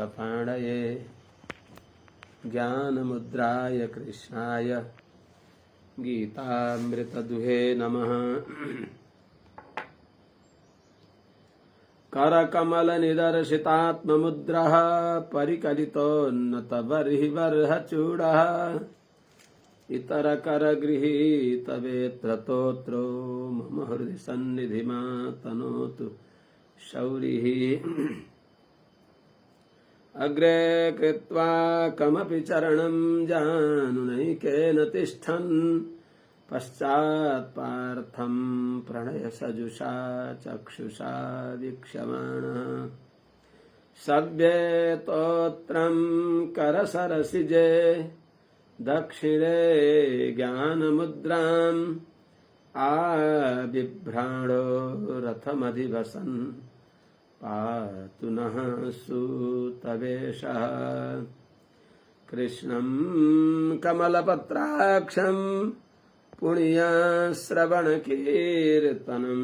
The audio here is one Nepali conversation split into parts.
कपाणये ज्ञानमुद्राय कृष्णाय गीतामृतदुहे नमः। करकमलनिदर्शितात्ममुद्रः परिकलितोन्नतबर्हिबर्हचूडः इतरकरगृहीतवेत्रतोत्रो मम हृदि सन्निधिमातनोतु शौरिः। अग्रे कृत्वा कमपि चरणं जानुनैकेन तिष्ठन् पश्चात् पार्थं प्रणयसजुषा चक्षुषा वीक्ष्यमाणः सव्येतोत्रं करसरसिजे दक्षिणे ज्ञानमुद्राम् आबिभ्राणो रथमधिवसन् पातु नः सूतवेषः। कृष्णं कमलपत्राक्षं पुण्यश्रवणकीर्तनं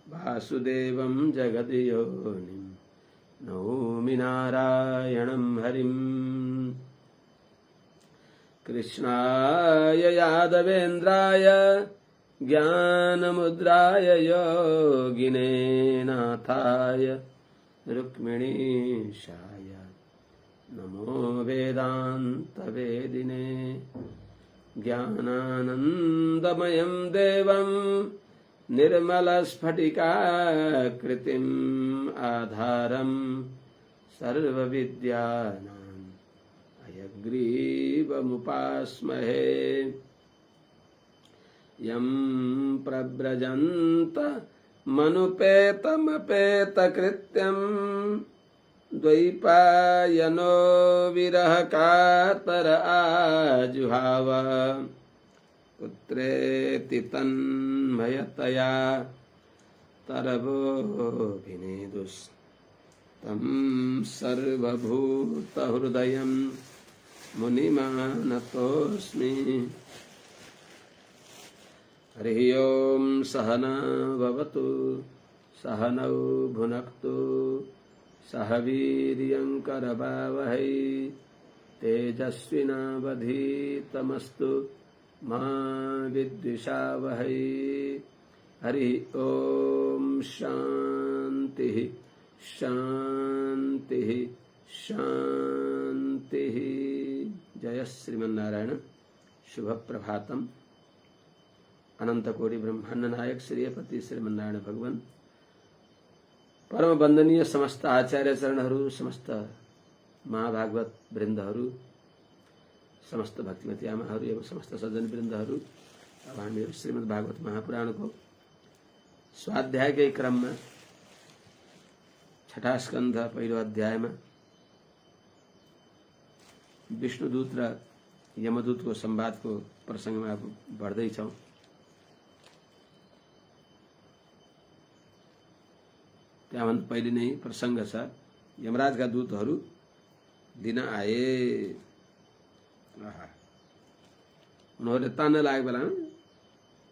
वासुदेवं जगद्योनिं नौमि नारायणं हरिम्। कृष्णाय यादवेन्द्राय ज्ञानमुद्राय योगिने नाथाय रुक्मिणीशाय नमो वेदान्तवेदिने। ज्ञानानन्दमयं देवं निर्मलस्फटिकाकृतिम् आधारं सर्वविद्यानाम् हयग्रीवमुपास्महे। यं प्रव्रजन्त मनुपेतमपेतकृत्यं द्वैपायनो विरहकातर आजुहाव पुत्रेति तन्मयतया तरवोऽभिनेदुस्तं सर्वभूतहृदयं मुनिमानतोऽस्मि। हरिः ओं सहना भवतु सहनौ भुनक्तु सह वीर्यङ्करवावहै तेजस्विनावधीतमस्तु मा विद्विषावहै। हरिः ओं शान्तिः शान्तिः शान्तिः। जय श्रीमन्नारायण। शुभ प्रभातम्। अनंत कोटि ब्रह्मांड नायक श्रीपति श्रीमन्नारायण भगवान परम वंदनीय समस्त आचार्य चरणहरू, समस्त महाभागवत वृन्दहरू, समस्त भक्तिमती आमाहरू एवं समस्त सज्जन वृन्दहरू, अब हामीहरू श्रीमद् भागवत महापुराणको स्वाध्यायकै क्रममा छठा स्कन्ध पहिलो अध्यायमा विष्णुदूत र यमदूतको संवादको प्रसंगमा बढ्दैछौं। त्यहाँभन्दा पहिले नै प्रसंग छ। यमराजका दूतहरू दिन आए। उनीहरूले तान्न लागेको बेलामा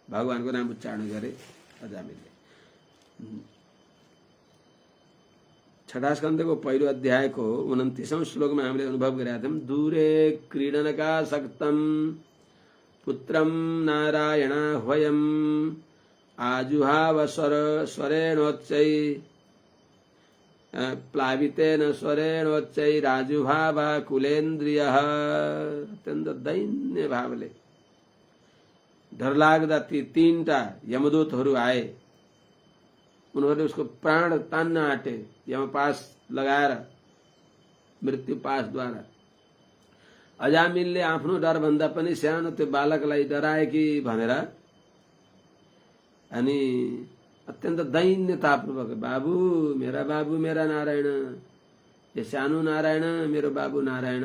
भगवानको नाम उच्चारण गरे अजामिलले। छठा स्कन्धको पहिलो अध्यायको 29औं श्लोकमा हामीले अनुभव गरेका थियौं। दूरे क्रीडनका सक्तम पुत्रम नारायणाह्वयम् आजुहाव स्वरेणोच्चै प्लावितेन स्वरेणोच्चै राजुभावा कुलेन्द्रियः। अत्यन्त दैन्य भावले डरलाग्दा ती तीनटा यमदूतहरू आए। उनीहरूले उसको प्राण तान्न आँटे यमपास लगाएर, मृत्यु पासद्वारा। अजामिलले आफ्नो डरभन्दा पनि सानो त्यो बालकलाई डराए कि भनेर अनि अत्यन्त दैन्यतापूर्वक, बाबु मेरा नारायण, ये सानो नारायण मेरो बाबु नारायण,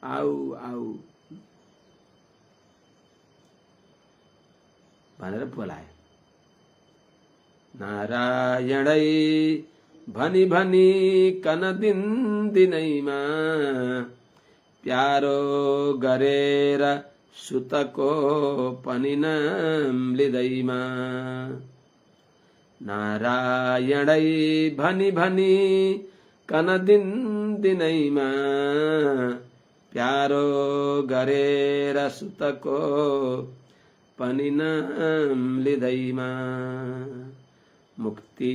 आऊ आऊ भनेर बोलाए। नारायणै भनी भनी कन दिन दिनैमा प्यारो गरेर सुतको पनि नाम लिँदैमा। नारायणै भनी भनी कन दिन दिनैमा प्यारो गरेर सुतको पनि नाम लिँदैमा मुक्ति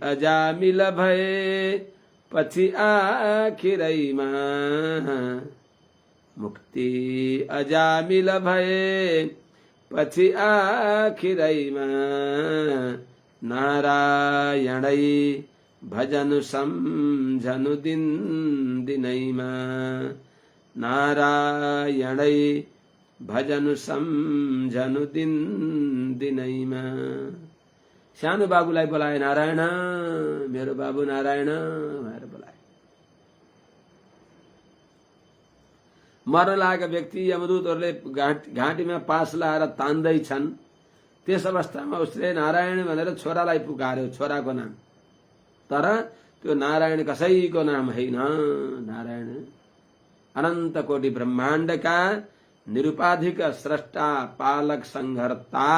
अजामिल भए पछि आखिरैमा मुक्ति अजामिल भए पछि आखिरैमा नारायणै भजनु सम्झनु दिन दिनैमा नारायणै भजनु सम्झनु दिन दिनैमा। सानो बाबुलाई बोलाए, नारायण मेरो बाबु नारायण भनेर बोलाए। मर्न लागेका व्यक्ति यमदूतहरूले घाँटीमा पास लाएर तान्दैछन्। त्यस अवस्थामा उसले नारायण भनेर छोरालाई पुकार्यो, छोराको नाम। तर त्यो नारायण कसैको नाम होइन। नारायण अनन्त कोटि ब्रह्माण्डका निरुपाधिक स्रष्टा पालक संहर्ता,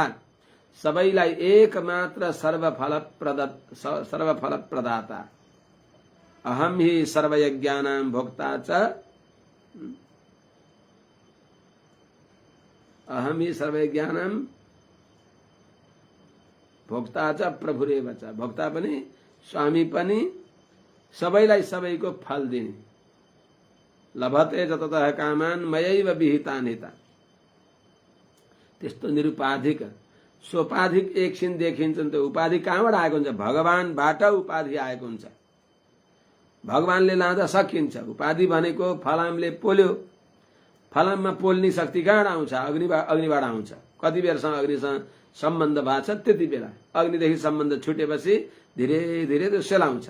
सबैलाई एकमात्र सर्वफल प्रदाता। अहम ही सर्वयज्ञानां भोक्ता च अहम ही सर्वयज्ञानां भोक्ता च प्रभुरेव च। भोक्ता पनि स्वामी पनि सबैलाई सबैको फल दिने। लभते जततः कामान मयैव विहितानि ता। त्यस्तो निरुपाधिक सोपाधिक एकछिन देखिन्छ नि। त्यो उपाधि कहाँबाट आएको हुन्छ? भगवानबाट उपाधि आएको हुन्छ। भगवानले लाँदा सकिन्छ। उपाधि भनेको फलामले पोल्यो, फलाममा पोल्ने शक्ति कहाँबाट आउँछ? अग्निबाट आउँछ। कति बेरसम्म अग्निसँग सम्बन्ध भएको छ त्यति बेला। अग्निदेखि सम्बन्ध छुटेपछि धीरे धीरे त्यो सेलाउँछ।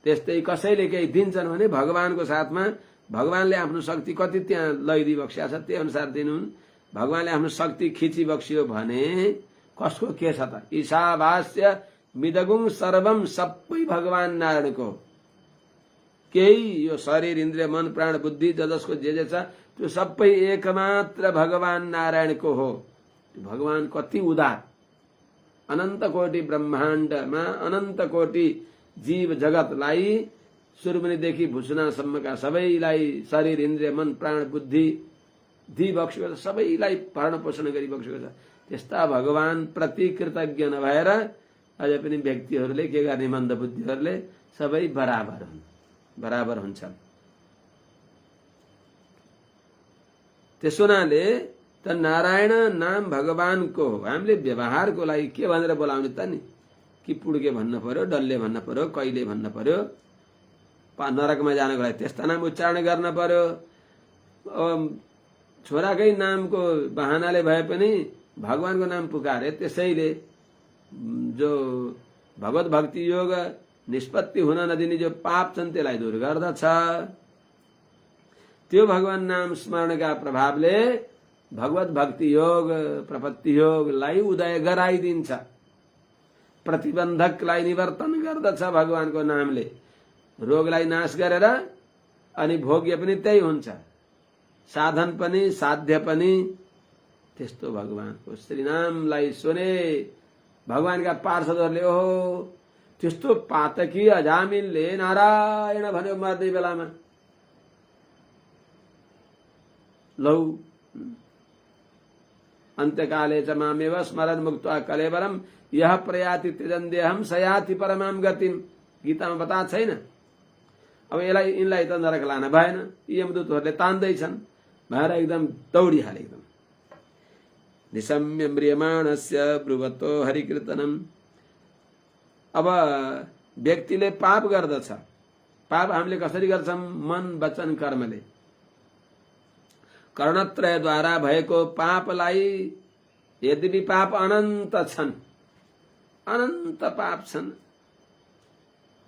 त्यस्तै कसैले केही दिन्छन् भने भगवानको साथमा भगवानले आफ्नो शक्ति कति त्यहाँ लैदी बक्स्या छ त्यही अनुसार दिनुहुन्। भगवानले आफ्नो शक्ति खिची बक्सियो भने कसको के छ त? ईशावास्य मिदगुङ सर्वम, सबै भगवान नारायणको। केही यो शरीर इन्द्रिय मन प्राण बुद्धि जसको जे छ त्यो सबै एकमात्र भगवान नारायणको हो। भगवान कति उदार। अनन्त कोटि ब्रह्माण्डमा अनन्त कोटि जीव जगतलाई सुरमुनिदेखि भुसुनासम्मका सबैलाई शरीर इन्द्रिय मन प्राण बुद्धि दिइबक्सेको छ। सबैलाई भरण पोषण गरिबक्सेको छ। त्यस्ता भगवान प्रति कृतज्ञ नभएर अझै पनि व्यक्तिहरूले के गर्ने? मन्द बुद्धिहरूले सबै बराबर हुन्छन्। त्यसो हुनाले त नारायण नाम भगवानको हो। हामीले व्यवहारको लागि के भनेर बोलाउने त नि? कि पुड्के भन्न पर्यो, डल्ले भन्न पर्यो, कहिले भन्न पर्यो, नरकमा जानको लागि त्यस्ता नाम उच्चारण गर्न पर्यो। छोराकै नामको बहानाले भए पनि भगवानको नाम पुकारे। त्यसैले जो भगवत भक्ति योग निष्पत्ति हुन नदिने जो पाप छन् त्यसलाई दूर गर्दछ। त्यो भगवान नाम स्मरणका प्रभावले भगवत भक्ति योग प्रपत्ति योगलाई उदय गराइदिन्छ। प्रतिबन्धकलाई निवर्तन गर्दछ भगवानको नामले। रोगलाई नाश गरेर अनि भोग्य पनि त्यही हुन्छ, साधन पनि साध्य पनि त्यस्तो भगवानको श्रीनामलाई सुने भगवानका पार्षदहरूले ओहो त्यस्तो पातकी अजामिलले नारायण भन्यो मर्दै बेलामा। लौ अन्त्यकाले च मामेव स्मरन् मुक्त्वा कलेवरम यह प्रयाति त्यजन देहम सयाति परमाम गतिम। गीतामा बताएको छैन? अब यिनलाई त नरक लान भएन, यमदूतहरूले तान्दैछन् भनेर एकदम दौडिहाले। एकदम निशम्य म्रियमाणस्य ब्रुवतो हरिकीर्तनम। अब व्यक्तिले पाप गर्दछ। पाप हामीले कसरी गर्छौं? मन वचन कर्मले। कर्णत्रयद्वारा भएको पापलाई, यद्यपि पाप अनन्त छन्, अनन्त पाप छन्,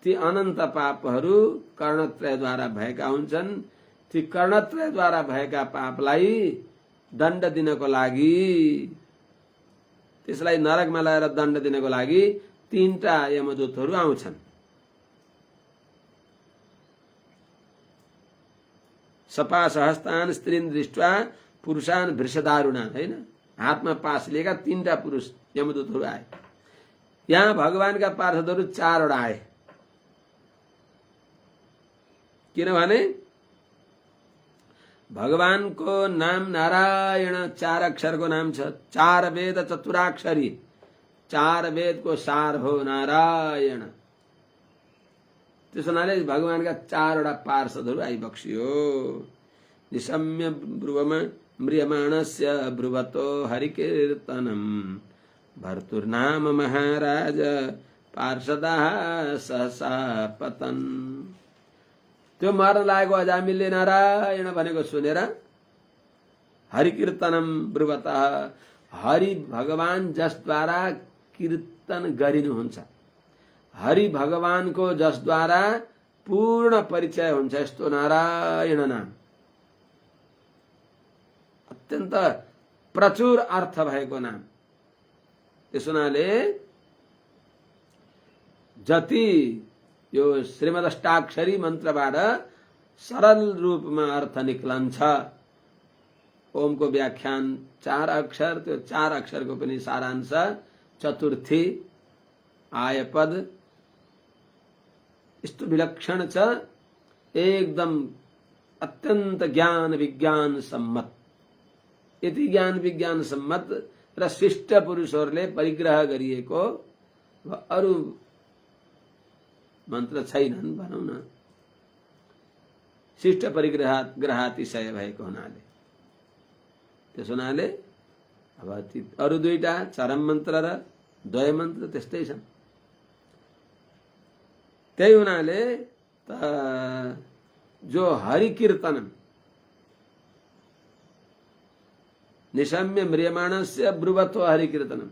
ती अनन्त पापहरू कर्णत्रयद्वारा भएका हुन्छन्। ती कर्णत्रयद्वारा भएका पापलाई दण्ड दिनको लागि, त्यसलाई नरकमा लगाएर दण्ड दिनको लागि 3टा यमदूतहरू आउँछन्। सपास हस्तान स्त्रीन दृष्ट्वा पुरुषान भृषदारुणान, हैन? हातमा पास लिएका 3टा पुरुष यमदूतहरू आए। यहाँ भगवानका पार्षदहरू 4 वटा आए। किनभने भगवानको नाम नारायण 4 अक्षरको नाम छ। 4 वेद चतुराक्षरी, 4 वेदको सार हो नारायण। त्यसो हुनाले भगवानका 4 वटा पार्षदहरू आइबक्सियो। निशम्य ब्रुवमा म्रियमाणस्य ब्रुवतो हरिकीर्तनम भर्तुर्नाम महाराज पार्षदा सहसा पतन। त्यो मर्न लागेको अजामिलले नारायण भनेको सुनेर हरिकीर्तनम ब्रुवत, हरि भगवान जसद्वारा कीर्तन गरिनुहुन्छ, हरि भगवानको जसद्वारा पूर्ण परिचय हुन्छ यस्तो नारायण नाम अत्यन्त प्रचुर अर्थ भएको नाम। त्यस हुनाले जति यो श्रीमदष्टाक्षरी मन्त्रबाट सरल रूपमा अर्थ निक्लन्छ। ओमको व्याख्यान 4 अक्षर, त्यो 4 अक्षरको पनि सारांश चतुर्थी आयपद यस्तो विलक्षण छ, एकदम अत्यन्त ज्ञान विज्ञान सम्मत। यति ज्ञान विज्ञान सम्मत र शिष्ट पुरुषहरूले परिग्रह गरिएको अरु मन्त्र छैनन् भनौं न। शिष्ट परिग्रहातिशय भएको हुनाले, त्यस हुनाले अब अरु 2टा चरम मन्त्र र द्वय मन्त्र त्यस्तै छन्। त्यही हुनाले जो हरि कीर्तनम निशम्य म्रियमाणस्य ब्रुवतो हरि कीर्तनम,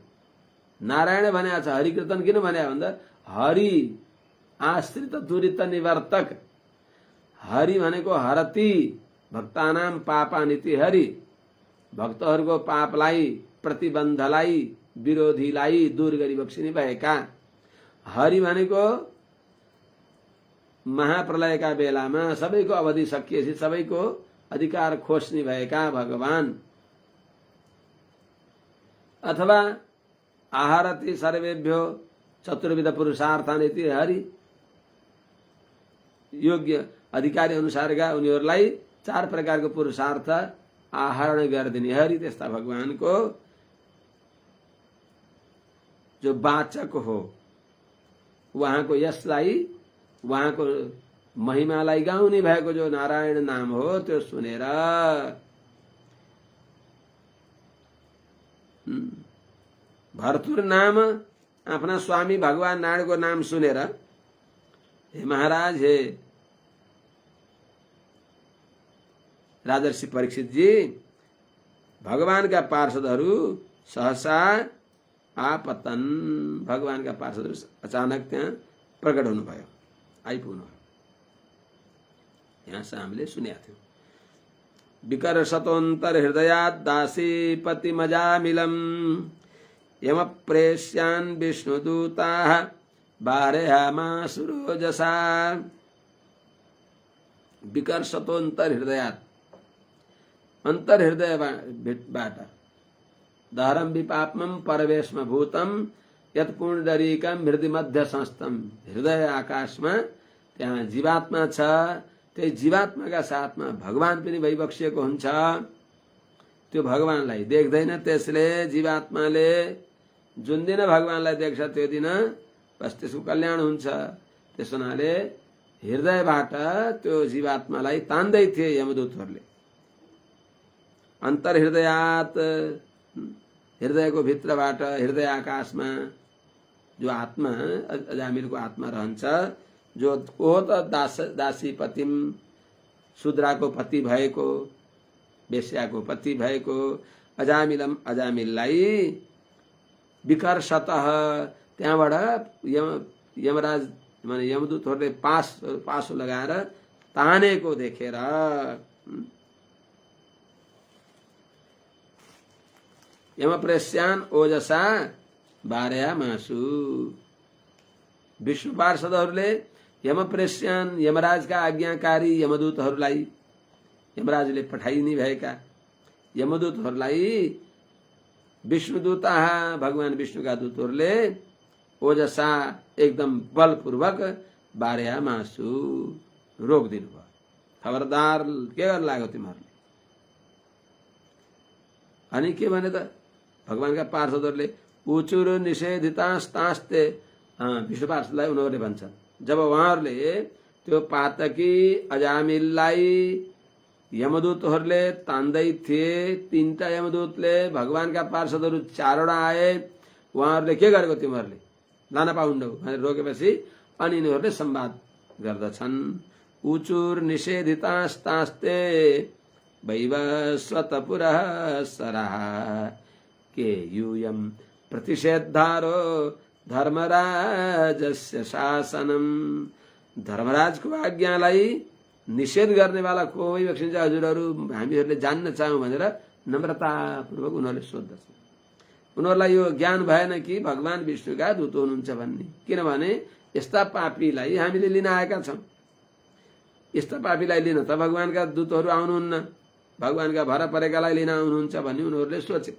नारायण भनेको छ। हरि कीर्तन किन भन्या भन्दा हरि आश्रित दुरित निवर्तक, हरि भनेको हरति भक्तानाम पापानिति हरि, भक्तहरूको पापलाई प्रतिबन्धलाई विरोधीलाई दूर गरी बक्सिने भएका। हरि भनेको महाप्रलयका बेलामा सबैको अवधि सकिएपछि सबैको अधिकार खोज्ने भएका भगवान। अथवा आहारति सर्वेभ्यो चतुर्विध पुरुषार्थानिति हरि, योग्य अधिकारी अनुसारका उनीहरूलाई 4 प्रकारको पुरुषार्थ आहरण गरिदिने हरि। त्यस्ता भगवानको जो वाचक हो, उहाँको यसलाई उहाँको महिमालाई गाउने भएको जो नारायण नाम हो त्यो सुनेर भर्तुर नाम आफ्ना स्वामी भगवान नारायणको नाम सुनेर, हे महाराज, हे राजर्षि परीक्षित जी, भगवानका पार्षदहरू सहसा आपतन, भगवानका पार्षदहरू अचानक त्यहाँ प्रकट हुनुभयो, आइपुग्नु। यहाँ हामीले सुनेका थियौं। विकर्षतोन्तर हृदयात् दासीपति मजामिलम यम प्रेष्यान् विष्णुदूताः बारयामासुरोजसा। विकर्षतोन्तर हृदयात्, अंतर हृदयबाट दहरम विपापमं परवेश्म भूतम यत् पुण्डरीकम हृदय मध्य संस्थम। हृदय आकाशमा त्यहाँ जीवात्मा छ, त्यही जीवात्माका साथमा भगवान पनि भइबक्सिएको हुन्छ। त्यो भगवानलाई देख्दैन, त्यसले जीवात्माले जुन दिन भगवानलाई देख्छ त्यो दिन बस त्यसको कल्याण हुन्छ। त्यस हुनाले हृदयबाट त्यो जीवात्मालाई तान्दै थिए यमदूतहरूले। अंतर हृदयात, हृदयको भित्रबाट, हृदय आकाशमा जो आत्मा, अजामिलको आत्मा रहन्छ, जो को त दासी पतिम, शूद्राको पति भएको, वेश्याको पति भएको अजामिलम, अजामिललाई विकर्षतः त्यहाँबाट यमराज माने यमदूतहरूले पासो लगाएर तानेको देखेर यमप्रेष्यान् ओजसा बारयामासु। विष्णु पार्षदहरूले यमप्रेष्यान्, यमराजका आज्ञाकारी यमदूतहरूलाई, यमराजले पठाइने भएका यमदूतहरूलाई विष्णुदूता, भगवान विष्णुका दूतहरूले ओजसा एकदम बलपूर्वक बारयामासु रोकिदिनु भयो। खबरदार के गर्न लाग्यो तिमीहरूले। अनि के भने त भगवानका पार्षदहरूले उचुर निषेधितास्तास्ते, विष्णु पार्षदलाई उनीहरूले भन्छ, जब उहाँहरूले त्यो पातकी अजामिललाई यमदूतहरूले तान्दै थिए, तीनटा यमदूतले भगवानका पार्षदहरू 4 वटा आए, उहाँहरूले के गरेको तिमीहरूले लान पाउन्नौ भनेर रोकेपछि अनि यिनीहरूले संवाद गर्दछन्। उचुर निषेधितास्तास्ते वैवस्वत पुरः सरः के यूयम प्रतिषेधारो धर्मराजस्य शासनम। धर्मराजको आज्ञालाई निषेध गर्नेवाला कोही बक्सिन्छ हजुरहरू, हामीहरूले जान्न चाहौँ भनेर नम्रतापूर्वक उनीहरूले सोध्दछन्। उनीहरूलाई यो ज्ञान भएन कि भगवान विष्णुका दूत हुनुहुन्छ भन्ने, किनभने यस्ता पापीलाई हामीले लिन आएका छौँ। यस्ता पापीलाई लिन त भगवानका दूतहरू आउनुहुन्न, भगवानका भर परेकालाई लिन आउनुहुन्छ भन्ने उनीहरूले सोचे।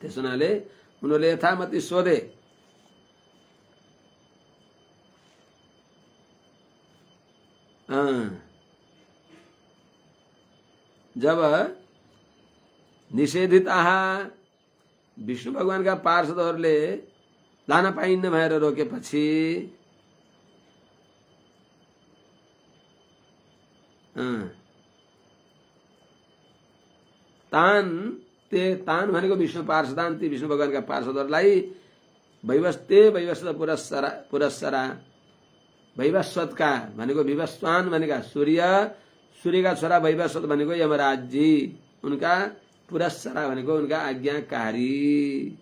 त्यस हुनाले उनीहरूले यथामति सोधे। जब निषेधित विष्णु भगवानका पार्षदहरूले लान पाइन्न भनेर रोकेपछि तान भनेको विष्णु पार्षदान, ती विष्णु भगवानका पार्षदहरूलाई वैवस्वत पुरस्सरा, वैवस्वतका भनेको विवस्वान भनेका सूर्यका छोरा वैवस्वत भनेको यमराज जी, उनका पुरस्सरा भनेको उनका आज्ञाकारी,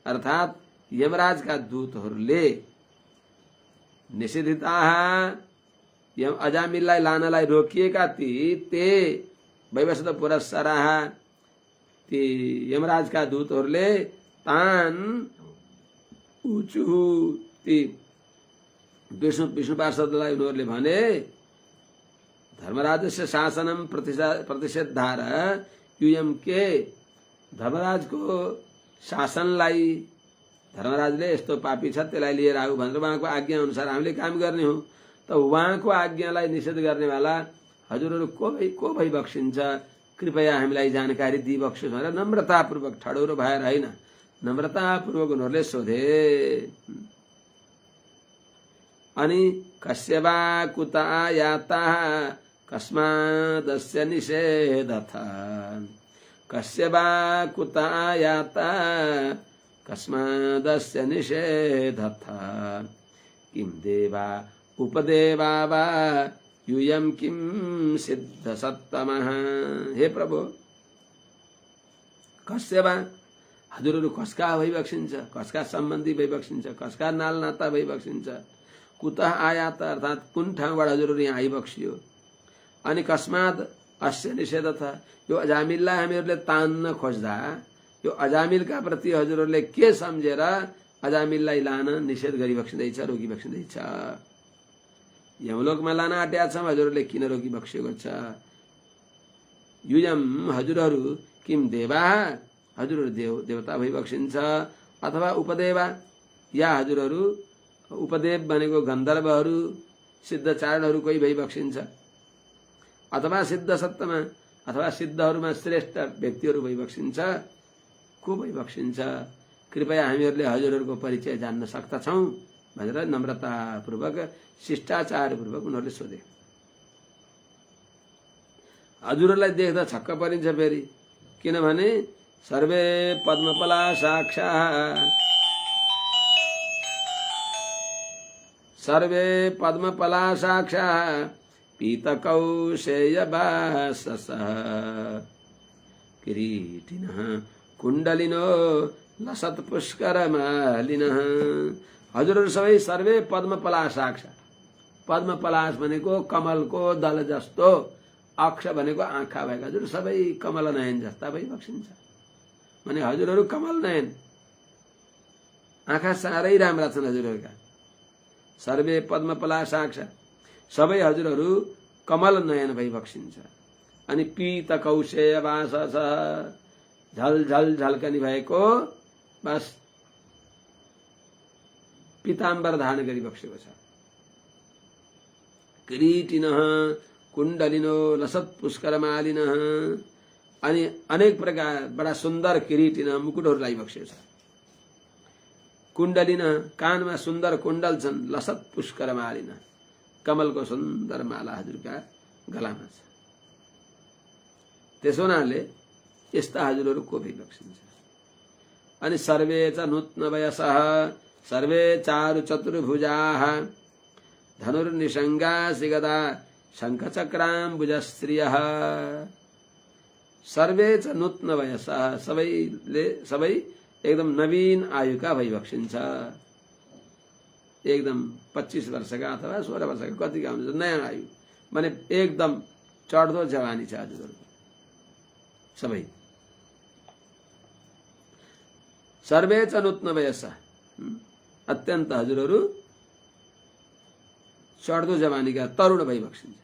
अर्थात यमराजका दूतहरूले निषेधिता अजामिललाई लानलाई रोकिएका ते वैवस्वत पुरस्सरा, ती यमराजका दूतहरूले तान उचु ती विष्णु पार्षदलाई उनीहरूले भने धर्मराजस्य शासनम प्रतिषेधार यूयम के, धर्मराजको शासनलाई, धर्मराजले यस्तो पापी छ त्यसलाई लिएर आऊ भनेर उहाँको आज्ञा अनुसार हामीले काम गर्ने हो। त उहाँको आज्ञालाई निषेध गर्नेवाला हजुरहरू को भई बक्सिन्छ, कृपया हामीलाई जानकारी दिई बक्सियोस् भनेर नम्रतापूर्वक, ठडौरो भएर होइन, नम्रतापूर्वक उनीहरूले सोधे। अनि कस्यवा कुत आयाता कस्मादस्य निषेधथ, कस्यवा कुत आयाता कस्मादस्य निषेधथ, किम देवा उपदेवा वा यूयम किम सिद्ध सत्तमः। हे प्रभु, कस्यवा हजुरहरू कसका भइबक्सिन्छ, कसका सम्बन्धी भइबक्सिन्छ, कसका नाल नाता भइबक्सिन्छ, कुतः आयात अर्थात कुन ठाउँबाट हजुरहरू यहाँ आइबक्सियो, अनि कस्मात अस्य निषेधथ, यो अजामिललाई हामीहरूले तान्न खोज्दा यो अजामिलका प्रति हजुरहरूले के सम्झेर अजामिललाई लान निषेध गरिबक्सिँदैछ, रोकिबक्सिँदैछ। यमलोकमा लान आँटेका छौँ, हजुरहरूले किन रोकिबक्सिएको छ। युयम हजुरहरू किम देवा, हजुरहरू देवता भइबक्सिन्छ, अथवा उपदेवा, या हजुरहरू उपदेव भनेको गन्धर्वहरू सिद्धचारणहरू कोही भइबक्सिन्छ, अथवा सिद्ध सत्तमा, अथवा सिद्धहरूमा श्रेष्ठ व्यक्तिहरू भइबक्सिन्छ, को भइबक्सिन्छ, कृपया हामीहरूले हजुरहरूको परिचय जान्न सक्दछौँ भनेर नम्रतापूर्वक शिष्टाचारपूर्वक उनीहरूले सोधे। हजुरहरूलाई देख्दा छक्क परिन्छ फेरि, किनभने सर्वे पद्मपलाशाक्षा, सर्वे पद्मपलाशाक्षा पीतकौशेयवाससः किरीटिनः कुण्डलिनो लसत्पुष्करमालिनः। हजुरहरू सबै सर्वे पद्मपलाशाक्ष, पद्मपलाश भनेको कमलको दल जस्तो, अक्ष भनेको आँखा भएका, हजुर सबै कमल नयन जस्ता भइबक्सिन्छ। भने हजुरहरू कमल नयन, आँखा साह्रै राम्रा छन् हजुरहरूका। सर्वे पद्मपलाशाक्ष, सबै हजुरहरू कमल नयन भइबक्सिन्छ। अनि पीत कौशेय वास छ, झल झल झल्कनी भएको, बस पीताम्बर धारण गरिबक्सेको छ। किरीटिनः कुण्डलिनो लसत्पुष्करमालिनः। अनि अनेक प्रकार बडा सुन्दर किरीटिन मुकुटहरूलाई बक्सेको छ। कुण्डलिन कानमा सुन्दर कुण्डल छन्, लसत पुष्करमालिन कमलको सुन्दर माला हजुरका गलामा छ। त्यसो हुनाले यस्ता हजुरहरू को भई बक्सिन्छ। अनि सर्वे च नूत्न वयसः सर्वे चारु चतुर्भुजाः धनुर्निषङ्गा सिगदा शङ्खचक्राम्बुजश्रियः। सर्वे च नूत्न वयसः सबै एकदम नवीन आयुका भई बक्सिन्छ। एकदम 25 वर्षका अथवा 16 वर्षका कतिका हुन्छ, नयाँ आयु माने एकदम चढ्दो जवानी छ हजुरहरूको सबै। सर्वे च नूत्न वयसः अत्यन्त हजुरहरू चढ्दो जवानीका तरुण भई बक्सिन्छ।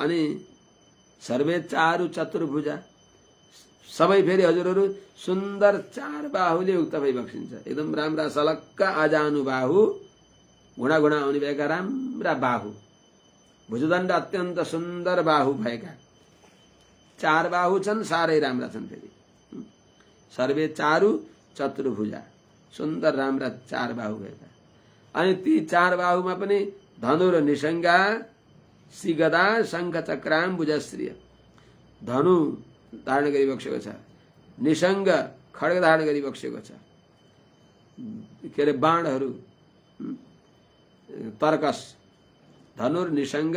अनि सर्वे चारु चतुर्भुजा सबै फेरि हजुरहरू सुन्दर चार बाहुले युक्त भई बक्सिन्छ। एकदम राम्रा सलक्क आजानु बाहु, घुँडा घुँडा आउने भएका राम्रा बाहु, भुजदण्ड अत्यन्त सुन्दर बाहु भएका चार बाहु छन्, साह्रै राम्रा छन्। फेरि सर्वे चारु चतुर्भुजा सुन्दर राम्रा चार बाहु भएका। अनि ती चार बाहुमा पनि धनु र निषङ्गा सिगदा शङ्ख चक्राम्बुजश्रिय धनु धारण गरी बक्सेको छ, निषङ्ग खड्ग धारण गरी बक्सेको छ। के अरे बाणहरू तर्कस, धनुर निषङ्ग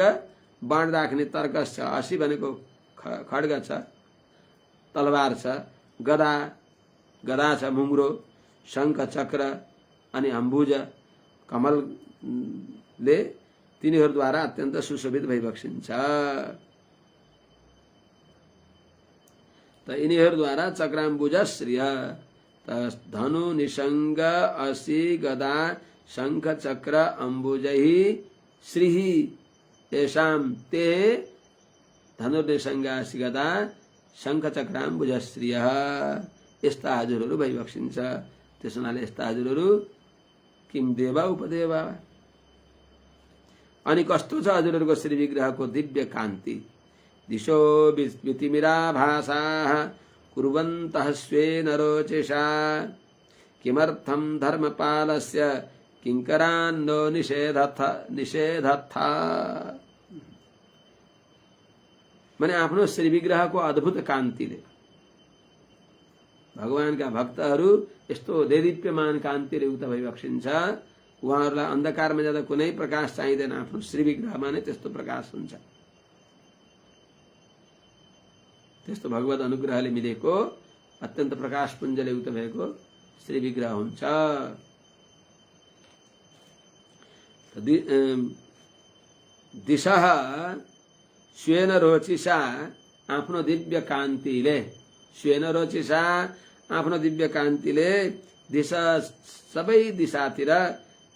बाण राख्ने तर्कस छ, असी भनेको खड्ग छ, तलवार छ, गदा छ, मुङ्ग्रो, शङ्ख चक्र अनि अम्बुज कमलले तिनीहरूद्वारा अत्यन्त सुशोभित भई बक्सिन्छ। त यिनीहरूद्वारा चक्राम्बुजश्रिय धनु निषङ्ग असी गदा शङ्ख चक्र अम्बुजैः श्रीः येषां ते धनुर्निषङ्ग असी गदा शङ्ख चक्राम्बुजश्रियः। यस्ता हजुरहरू भई बक्सिन्छ। त्यसो हुनाले यस्ता हजुरहरू किम देवा उपदेवा। अनि कस्तो छ हजुरहरूको श्री विग्रहको दिव्य कान्ति। दिशो वितिमिराभासाः कुर्वन्तः स्वेन रोचिषा किमर्थं धर्मपालस्य किङ्करान्नो निषेधथ। माने आफ्नो श्री विग्रहको अद्भुत कान्तिले भगवानका भक्तहरू यस्तो देदीप्यमान कान्तिले युक्त भई बक्सिन्छ। उहाँहरूलाई अन्धकारमा जाँदा कुनै प्रकाश चाहिँदैन, आफ्नो श्री विग्रहमा नै त्यस्तो प्रकाश हुन्छ। त्यस्तो भगवत अनुग्रहले मिलेको अत्यन्त प्रकाश पुञ्जले युक्त भएको श्री विग्रह हुन्छ। दिशः स्वेन रोचिषा आफ्नो दिव्य कान्तिले, स्वेन रोचिषा आफ्नो दिव्य कान्तिले दिशा सबै दिशातिर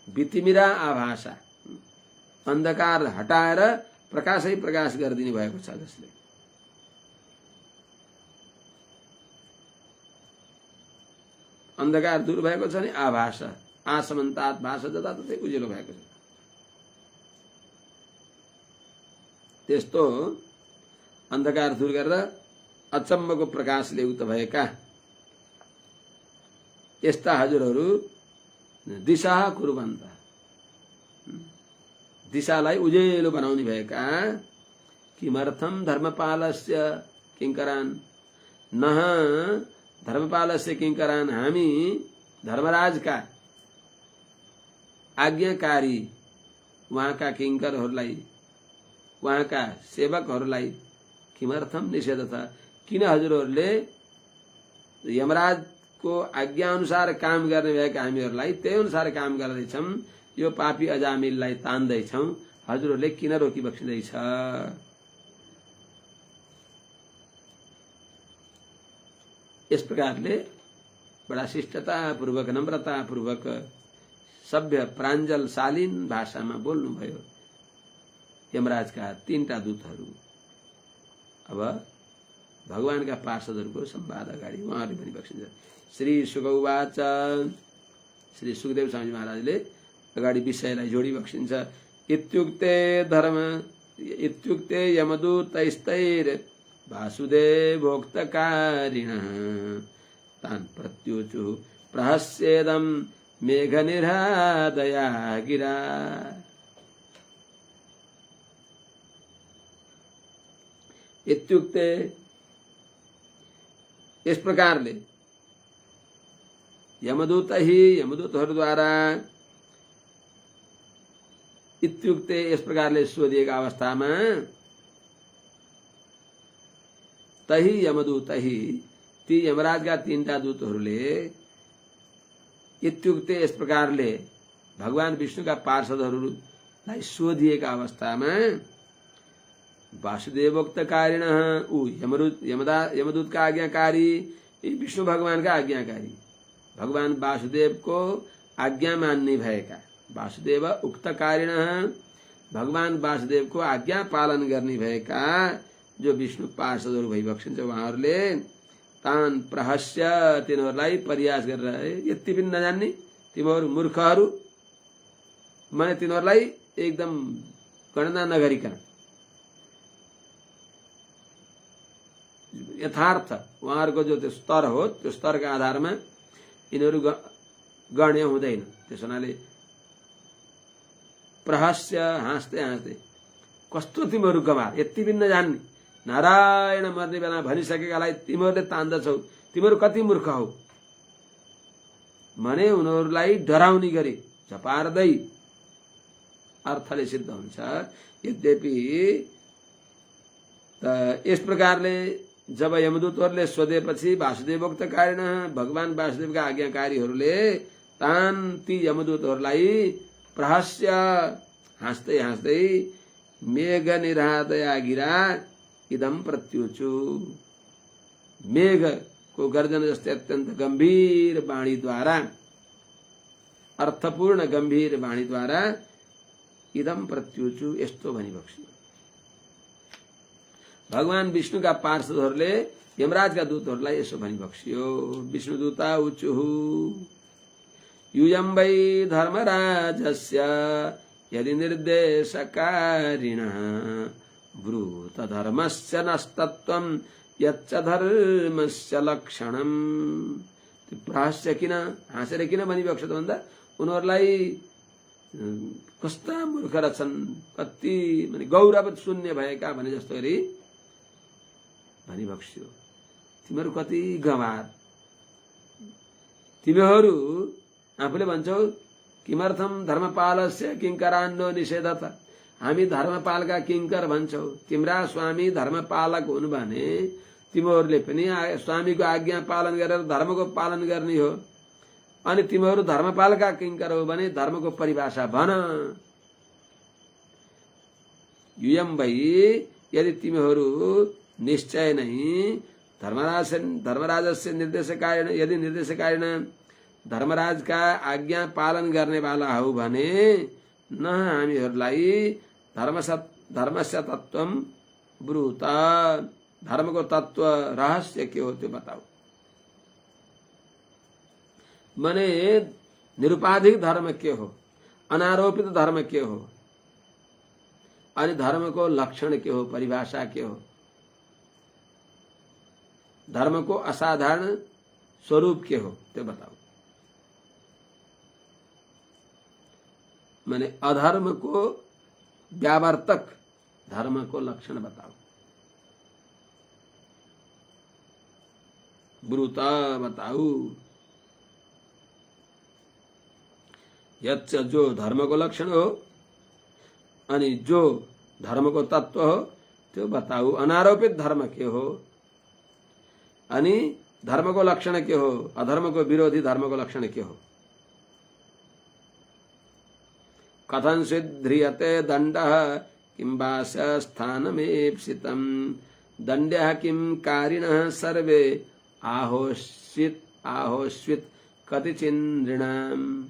वितिमिरा आभासा अन्धकार हटाएर प्रकाशै प्रकाश गरिदिनु भएको छ। जसले अन्धकार दूर भएको छ नि आभास आसमन्तात भाषा जताततै उज्यालो भएको छ। त्यस्तो अन्धकार दूर गरेर अचम्मको प्रकाशले युक्त भएका यस्ता हजुरहरू दिशा कुर्वन्त दिशालाई उज्यालो बनाउने भएका किमर्थम धर्मपालस्य किङ्करान् नह धर्मपालस्य किङ्करान् हामी धर्मराजका आज्ञाकारी उहाँका किङ्करहरूलाई उहाँका सेवकहरूलाई किमर्थम निषेधथ किन हजुरहरूले यमराजको आज्ञा अनुसार काम गर्ने भएका हामीहरूलाई त्यही अनुसार काम गर्दैछौं, यो पापी अजामिललाई तान्दैछौं, हजुरहरूले किन रोकी बक्सिँदैछ। यस प्रकारले बडा शिष्टता पूर्वक नम्रता पूर्वक सभ्य प्राञ्जल शालीन भाषामा बोल्नुभयो यमराजका तीनटा दूतहरू। अब भगवानका पार्षदहरूको संवाद अगाडि उहाँहरूले पनि बक्सिन्छ। श्री सुगौवाच श्री सुखदेव स्वामी महाराजले अगाडि विषयलाई जोडी बक्सिन्छ। इत्युक्ते धर्म इत्युक्ते यमदूतैस्तैर् वासुदेवोक्तकारिणः तान् प्रत्युचुः प्रहस्येदं मेघनिर्हादया गिरा। इत्युक्ते इस प्रकार ले यमदूतहरू द्वारा इत्युक्ते इस प्रकार ले सोधिएका अवस्थामा तही यमदूतही ती यमराजका तीनटा दूतहरूले इत्युक्ते इस प्रकारले भगवान विष्णुका पार्षदहरूलाई सोधिएका अवस्थामा वासुदेवोक्तकारिण ऊ यमदूतका आज्ञाकारी विष्णु भगवानका आज्ञाकारी भगवान वासुदेवको आज्ञा मान्ने भएका वासुदेव उक्तकारिण भगवान वासुदेवको आज्ञा पालन गर्ने भएका जो विष्णु पार्षदहरू भइबक्सिन्छ उहाँहरूले तान प्रहस्य तिनीहरूलाई परिहास गरेर यति पनि नजान्ने तिमीहरू मूर्खहरू मैले तिनीहरूलाई एकदम गणना नगरिकन यथार्थ उहाँहरूको जो त्यो स्तर हो त्यो स्तरका आधारमा यिनीहरू गण्य हुँदैन। त्यस हुनाले प्रहस्य हाँस्दै हाँस्दै कस्तो तिमीहरू गवार यति पनि नजान्ने नारायण मर्ने बेला भनिसकेकालाई तिमीहरूले तान्दछौ तिमीहरू कति मूर्ख हौ भने उनीहरूलाई डराउने गरी झपार्दै अर्थले सिद्ध हुन्छ। यद्यपि यस प्रकारले जब यमदूतहरूले सोधेपछि वासुदेवोक्तकारिण भगवान वासुदेवका आज्ञाकारीहरूले तान ती यमदूतहरूलाई प्रहस्य हाँस्दै हाँस्दै मेघ निरादया गिरा इदम प्रत्युचु मेघ को गर्जन जस्तै अत्यंत गंभीर वाणी द्वारा अर्थपूर्ण गंभीर वाणी द्वारा इदम प्रत्युचु यस्तो भनिबक्स्यो। भगवान विष्णुका पार्षदहरूले यमराजका दूतहरूलाई यसो भनिबक्स्यो। विष्णुदूता उचुः यूयं वै धर्मराजस्य यदि निर्देशकारिणः ब्रूत धर्मस्य नस्तत्वं यच्च धर्मस्य लक्षणम्। प्रहस्य किन हाँसेर किन भनिबक्स्यो त भन्दा उनीहरूलाई कस्ता मूर्ख रहेछन् कति माने गौरव शून्य भएका भने जस्तो गरी भनिबक्स्यो। तिमीहरू कति गवार तिमीहरू आफूले भन्छौ किमर्थम धर्मपालस्य किंकरान्नो निषेधत हामी धर्मपालका किंकर भन्छौ तिम्रा स्वामी धर्मपालक हुनु भने तिमीहरूले पनि स्वामीको आज्ञा पालन गरेर धर्मको पालन गर्ने हो अनि तिमीहरू धर्मपालका किंकर हो भने धर्मको परिभाषा भन। युयम भई यदि तिमीहरू निश्चय नै धर्मराजस्य निर्देशकारिण यदि निर्देशकारिण धर्मराजका आज्ञा पालन गर्ने वाला हौ भने न हामीहरूलाई धर्मस्य तत्वम ब्रूत धर्मको तत्व रहस्य के हो त्यो बताऊ। माने निरुपाधिक धर्म के हो अनारोपित धर्म के हो अनि धर्मको लक्षण के हो परिभाषा के हो धर्मको असाधारण स्वरूप के हो त्यो बताऊ। माने अधर्म को व्यावर्तक धर्म को लक्षण बताओ ब्रूत बताऊ। यच्च जो धर्म को लक्षण हो अनि जो धर्म को तत्व हो त्यो बताऊ। अनारोपित धर्म के हो अनि धर्म को लक्षण के हो अधर्म को विरोधी धर्म को लक्षण के हो। कथं सिद्ध्रियते दण्डः किं वास स्थानमेप्सितं दण्ड्यः किं कारिणः सर्वे आहोस्वित कतिचिन्द्रिणाम्।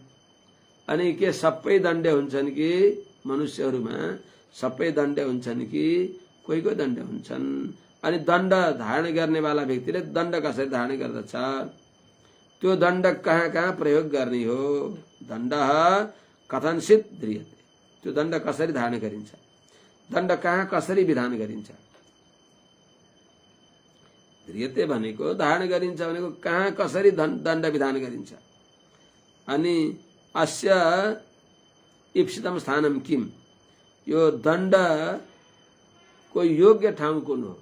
अनि के सबै दण्ड्य हुन्छन् कि मनुष्यहरूमा सबै दण्ड्य हुन्छन् कि कोही कोही दण्ड हुन्छन्। अनि दण्ड धारण गर्ने वाला व्यक्तिले दण्ड कसरी धारण गर्दछ त्यो दण्ड कहाँ कहाँ प्रयोग गर्ने हो। दण्ड कथनसित ध्रियते त्यो दण्ड कसरी धारण गरिन्छ, दण्ड कहाँ कसरी विधान गरिन्छ। क्रियते भनेको धारण गरिन्छ भनेको कहाँ कसरी दण्ड विधान गरिन्छ। अनि अस्य इप्सितम स्थानम किम, यो दण्ड को योग्य ठाउँ कुन हो,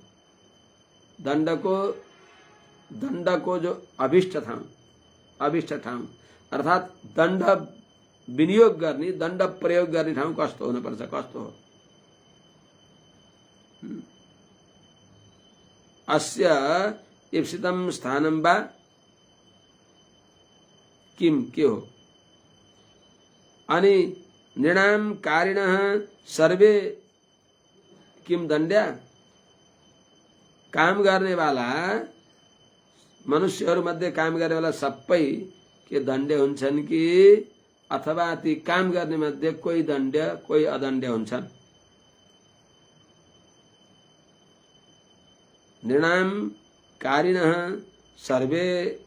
दण्ड को जो अभिष्ट ठाउँ अर्थात दण्ड विनियोग गर्ने, दण्ड प्रयोग गर्ने ठाउँ कस्तो हुनुपर्छ, कस्तो हो। अस्य इप्सितम स्थानम वा किम, के हो। अनि नृणाम कारिणः सर्वे किम दण्ड्या, काम गर्ने वाला मनुष्यहरू मध्ये काम गर्ने वाला सबै के दण्ड्य हुन्छन् कि अथवा ती काम गर्ने मध्ये कोही दण्ड्य कोही अदण्ड्य हुन्छन्। नृणाम कारिणः सर्वे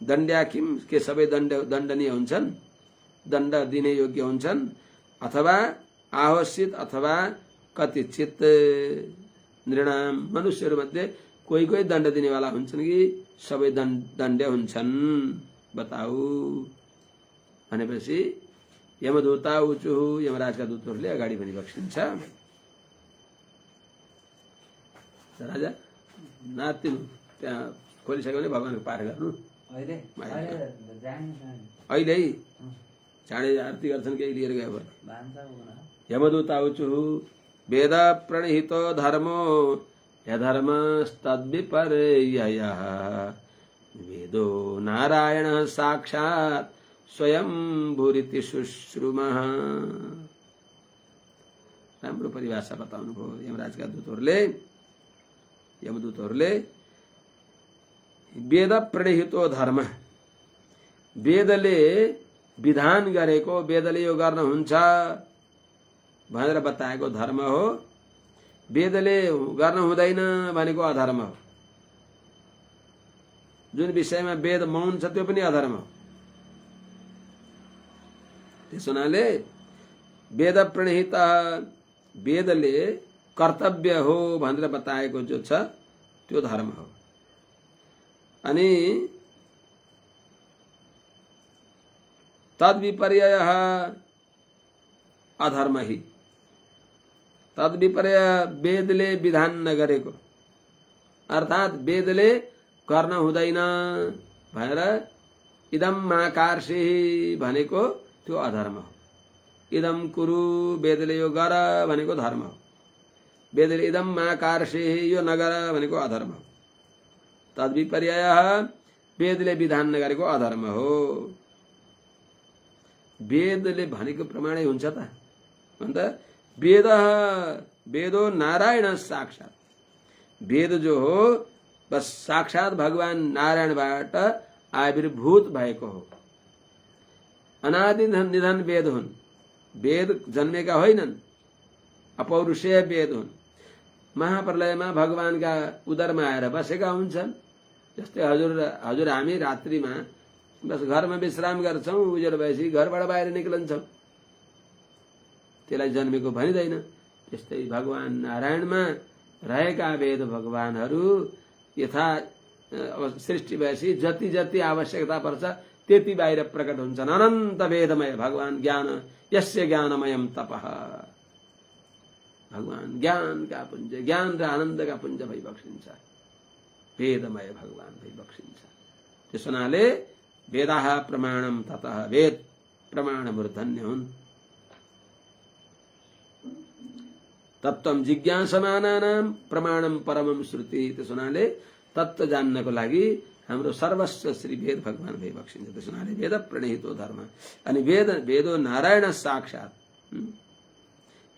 दण्ड्या किम, के सबै दण्डनीय हुन्छन्, दण्ड दिने योग्य हुन्छन्, अथवा आवश्यक अथवा कतिचित नृणाम, मनुष्यहरू मध्ये कोही कोही दण्ड दिने वाला हुन्छन् कि सबै दण्ड्य हुन्छन्, बताऊ भनेपछि यमदूता उचु, यमराजका दूतहरूले अगाडि पनि बक्सिन्छ। राजा नातिनु त्यहाँ खोलिसक्यो भने भगवानको पार गर्नु। अहिले चाँडै आरती गर्छन्, केही लिएर गयो भने। यमदूता उचु वेद प्रणहितो धर्मो यधर्मस्तद्विपर्ययः वेदो नारायण साक्षात् स्वयं भूरिति शुश्रुमः। राम्रो परिभाषा बताउनु भयो यमराजका यमदूतहरूले। वेद प्रणहितो धर्म, वेदले विधान गरेको, वेदले यो गर्न हुन्छ भनेर बताएको धर्म हो। वेदले गर्न हुँदैन भनेको अधर्म हो। जुन विषयमा वेद मौन छ त्यो पनि अधर्म हो। त्यसो हुनाले वेद प्रणहित, वेदले कर्तव्य हो भनेर बताएको जो छ त्यो धर्म हो। अनि तद्विपर्ययः अधर्म ही, तद्विपर्य वेदले विधान नगरेको अर्थात वेदले गर्न हुँदैन भनेर इदम माकार्षि भनेको त्यो अधर्म हो। इदम कुरु, वेदले यो गर भनेको धर्म हो। वेदले इदम माकार्षि यो नगर भनेको अधर्म हो। तद्विपर्ययः वेदले विधान नगरेको अधर्म हो। वेदले भनेको प्रमाणै हुन्छ त अन्त वेदो नारायण साक्षात्, वेद जो हो बस साक्षात भगवान नारायणबाट आविर्भूत भएको हो। अनादि निधन वेद हुन्, वेद जन्मेका होइनन्, अपौरुषेय वेद हुन्। महाप्रलयमा भगवानका उदरमा आएर बसेका हुन्छन्। जस्तै हजुर हामी रात्रिमा बस घरमा विश्राम गर्छौं, उज्यालो भएपछि घरबाट बाहिर निक्लन्छौं, त्यसलाई जन्मेको भनिदैन। त्यस्तै भगवान नारायणमा रहेका वेद भगवानहरू यथा सृष्टि भएपछि जति जति आवश्यकता पर्छ त्यति बाहिर प्रकट हुन्छन्। अनन्त वेदमय भगवान ज्ञान, यस्य ज्ञानमयम तपः, भगवान ज्ञानका पुञ्ज, ज्ञान र आनन्दका पुञ्ज भइबक्सिन्छ, वेदमय भगवान भइबक्सिन्छ। त्यस हुनाले वेदाः प्रमाणम ततः, वेद प्रमाण मूर्धन्य हुन्। तत्त्वम जिज्ञासमानानां प्रमाणम परमम श्रुति। त्यस हुनाले तत्त्व जान्नको लागि हाम्रो सर्वस्व श्री वेद भगवान भइबक्सिन्छ। त्यस हुनाले वेद प्रणहितो धर्म। अनि वेदो नारायण साक्षात्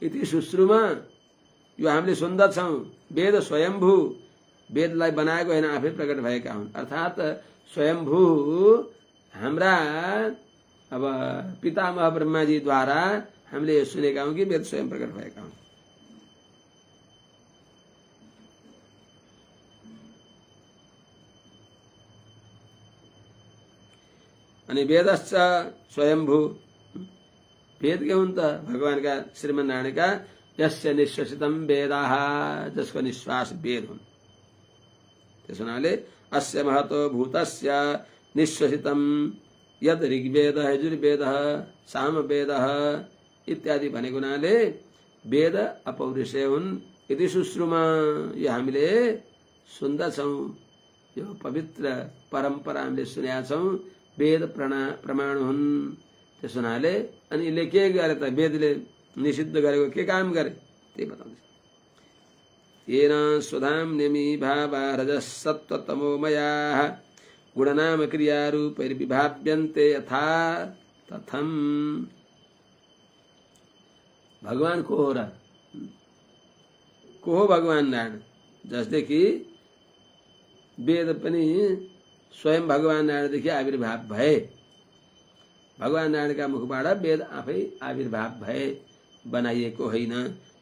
इति सुश्रुमा, यो हामीले सुन्दछौं। वेद स्वयम्भू, वेदलाई बनाएको होइन, आफै प्रकट भएका हुन्। अर्थात स्वयम्भू हाम्रा अब पितामह ब्रह्माजीद्वारा हामीले सुनेका हौं कि वेद स्वयं प्रकट भएका हुन्। अनि वेदश्च स्वयम्भू, वेद के हुन् त भगवानका श्रीमन्नारायणका यस्य निश्वसितम वेदाः जसको निश्वास वेद हुन्। त्यसो हुनाले अस्य महतो भूतस्य निश्वसितम यद ऋग्वेद यजुर्वेद सामवेद इत्यादि भनेको हुनाले वेद अपौरुषेय हुन्। यदि सुश्रुमा यो हामीले सुन्दछौँ, यो पवित्र परम्परा हामीले सुनेका छौँ, वेद प्रमाण हुन्। त्यसो हुनाले अनि यसले के गरे त, वेदले निषिद्ध गरेको के काम गरे त्यही बताउँछ। येन स्वधाम नेमी भावा रजसत्वतमोमयाः गुणनाम क्रियारूपैर्विभाव्यन्ते यथा तथम। भगवान को हो र, को हो भगवान नारायण, जसदेखि वेद पनि स्वयं भगवान नारायणदेखि आविर्भाव भए। भगवान नारायणका मुखबाट वेद आफै आविर्भाव भए, बनाइएको होइन।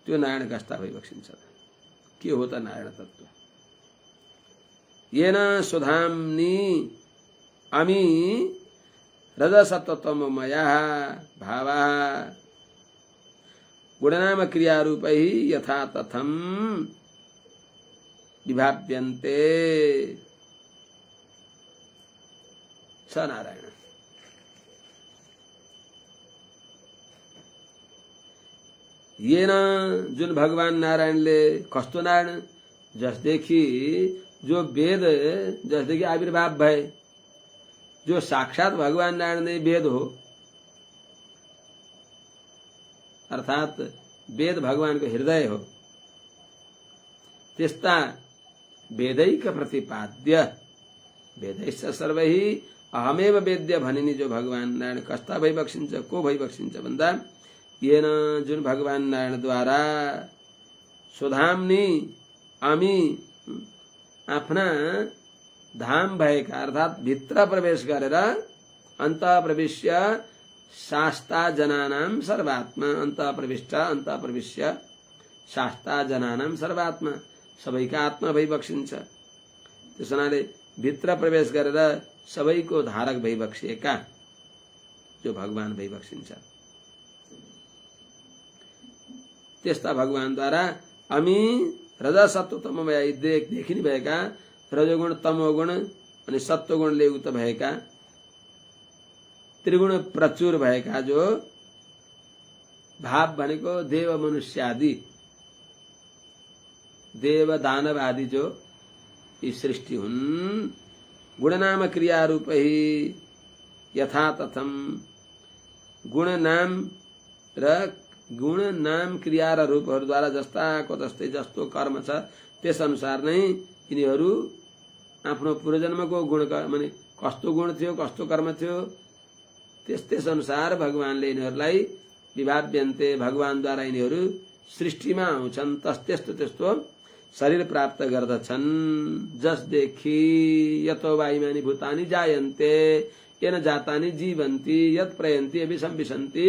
त्यो नारायण कस्ता भइबक्सिन्छ, के हो त नारायण तत्व। येन स्वधाम्नि अमी रजसत्वतमोमयाः भावाः गुणनाम क्रियारूपैः यथा तथम विभाव्यन्ते स नारायण। येन जुन भगवान नारायणले, कस्तो नारायण, जसदेखि जो वेद जसदेखि आविर्भाव भए, जो साक्षात भगवान नारायण नै वेद हो, अर्थात वेद भगवानको हृदय हो। त्यस्ता वेदैक प्रतिपाद्य वेदैश्च सर्वैः अहमेव वेद्य भनिने जो भगवान नारायण कस्ता भइबक्सिन्छ, को भइबक्सिन्छ भन्दा येन जुन भगवान नारायणद्वारा स्वधाम्नि अमी आफ्ना धाम भएका अर्थात भित्र प्रवेश गरेर अन्त प्रविश्य शास्ता जनानां सर्वात्मा, अन्त प्रविश्य शास्ता जनानां सर्वात्मा, सबैका आत्मा भइबक्सिन्छ। त्यसो हुनाले भित्र प्रवेश गरेर सबैको धारक भइबक्सिएका जो भगवान भइबक्सिन्छ, त्यस्ता भगवानद्वारा अमी रजसत्वतमोमय देखिने भएका रजोगुण तमोगुण अनि सत्वगुणले युक्त भएका त्रिगुण प्रचुर भएका जो भाव भनेको देव मनुष्य आदि, देव दानव आदि जो यी सृष्टि हुन्। गुणनाम क्रियारूपै यथा तथम, गुण नाम क्रिया र रूपहरूद्वारा जस्ताको तस्तै जस्तो कर्म छ त्यस अनुसार नै यिनीहरू आफ्नो पूर्वजन्मको गुण माने कस्तो गुण थियो, कस्तो कर्म थियो, त्यस अनुसार भगवानले यिनीहरूलाई विभाव्यन्ते, भगवानद्वारा यिनीहरू सृष्टिमा आउँछन्। त्यस्तो शरीर प्राप्त गर्दछन्। जसदेखि यतो वा इमानि भूतानि जायन्ते येन जातानि जीवन्ति यत् प्रयन्ति अभिसंविशन्ति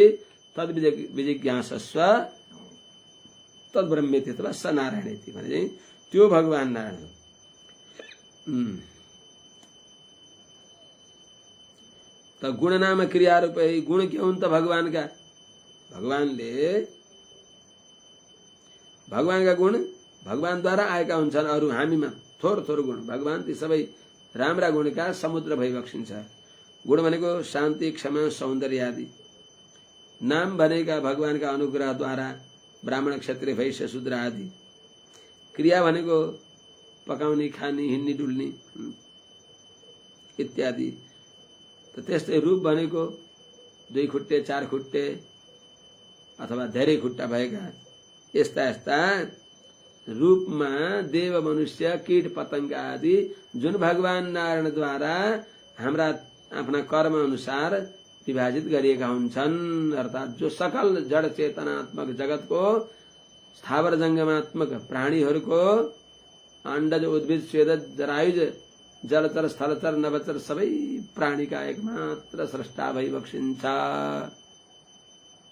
तद् विजिज्ञासस्व तद् ब्रह्मेति अथवा स नारायणेति भने त्यो भगवान नारायण हो। त गुण नाम क्रिया रूपै, गुण के हुन् त भगवानका, भगवानका गुण भगवानद्वारा आएका हुन्छन्। अरू हामीमा थोर गुण, भगवान ती सबै राम्रा गुणका समुद्र भइबक्सिन्छ। गुण भनेको शान्ति, क्षमा, सौन्दर्य आदि। नाम भनेका भगवानका अनुग्रहद्वारा ब्राह्मण, क्षत्रिय, वैश्य, शूद्र आदि। क्रिया भनेको पकाउने, खाने, हिँड्ने, डुल्ने इत्यादि। त्यस्तै रूप भनेको 2 खुट्टे 4 खुट्टे अथवा धेरै खुट्टा भएका यस्ता रूपमा देव मनुष्य कीट पतंग आदि जुन भगवान नारायणद्वारा हाम्रा आफ्ना कर्म अनुसार विभाजित गरिएका हुन्छन्। अर्थात जो सकल जड चेतनात्मक जगतको स्थावर जंगमात्मक प्राणीहरूको अण्डज, उद्भिद, स्वेदज, जरायुज, जलचर, स्थलचर, नवचर सबै प्राणीका एकमात्र स्रष्टा भइबक्सिन्छ।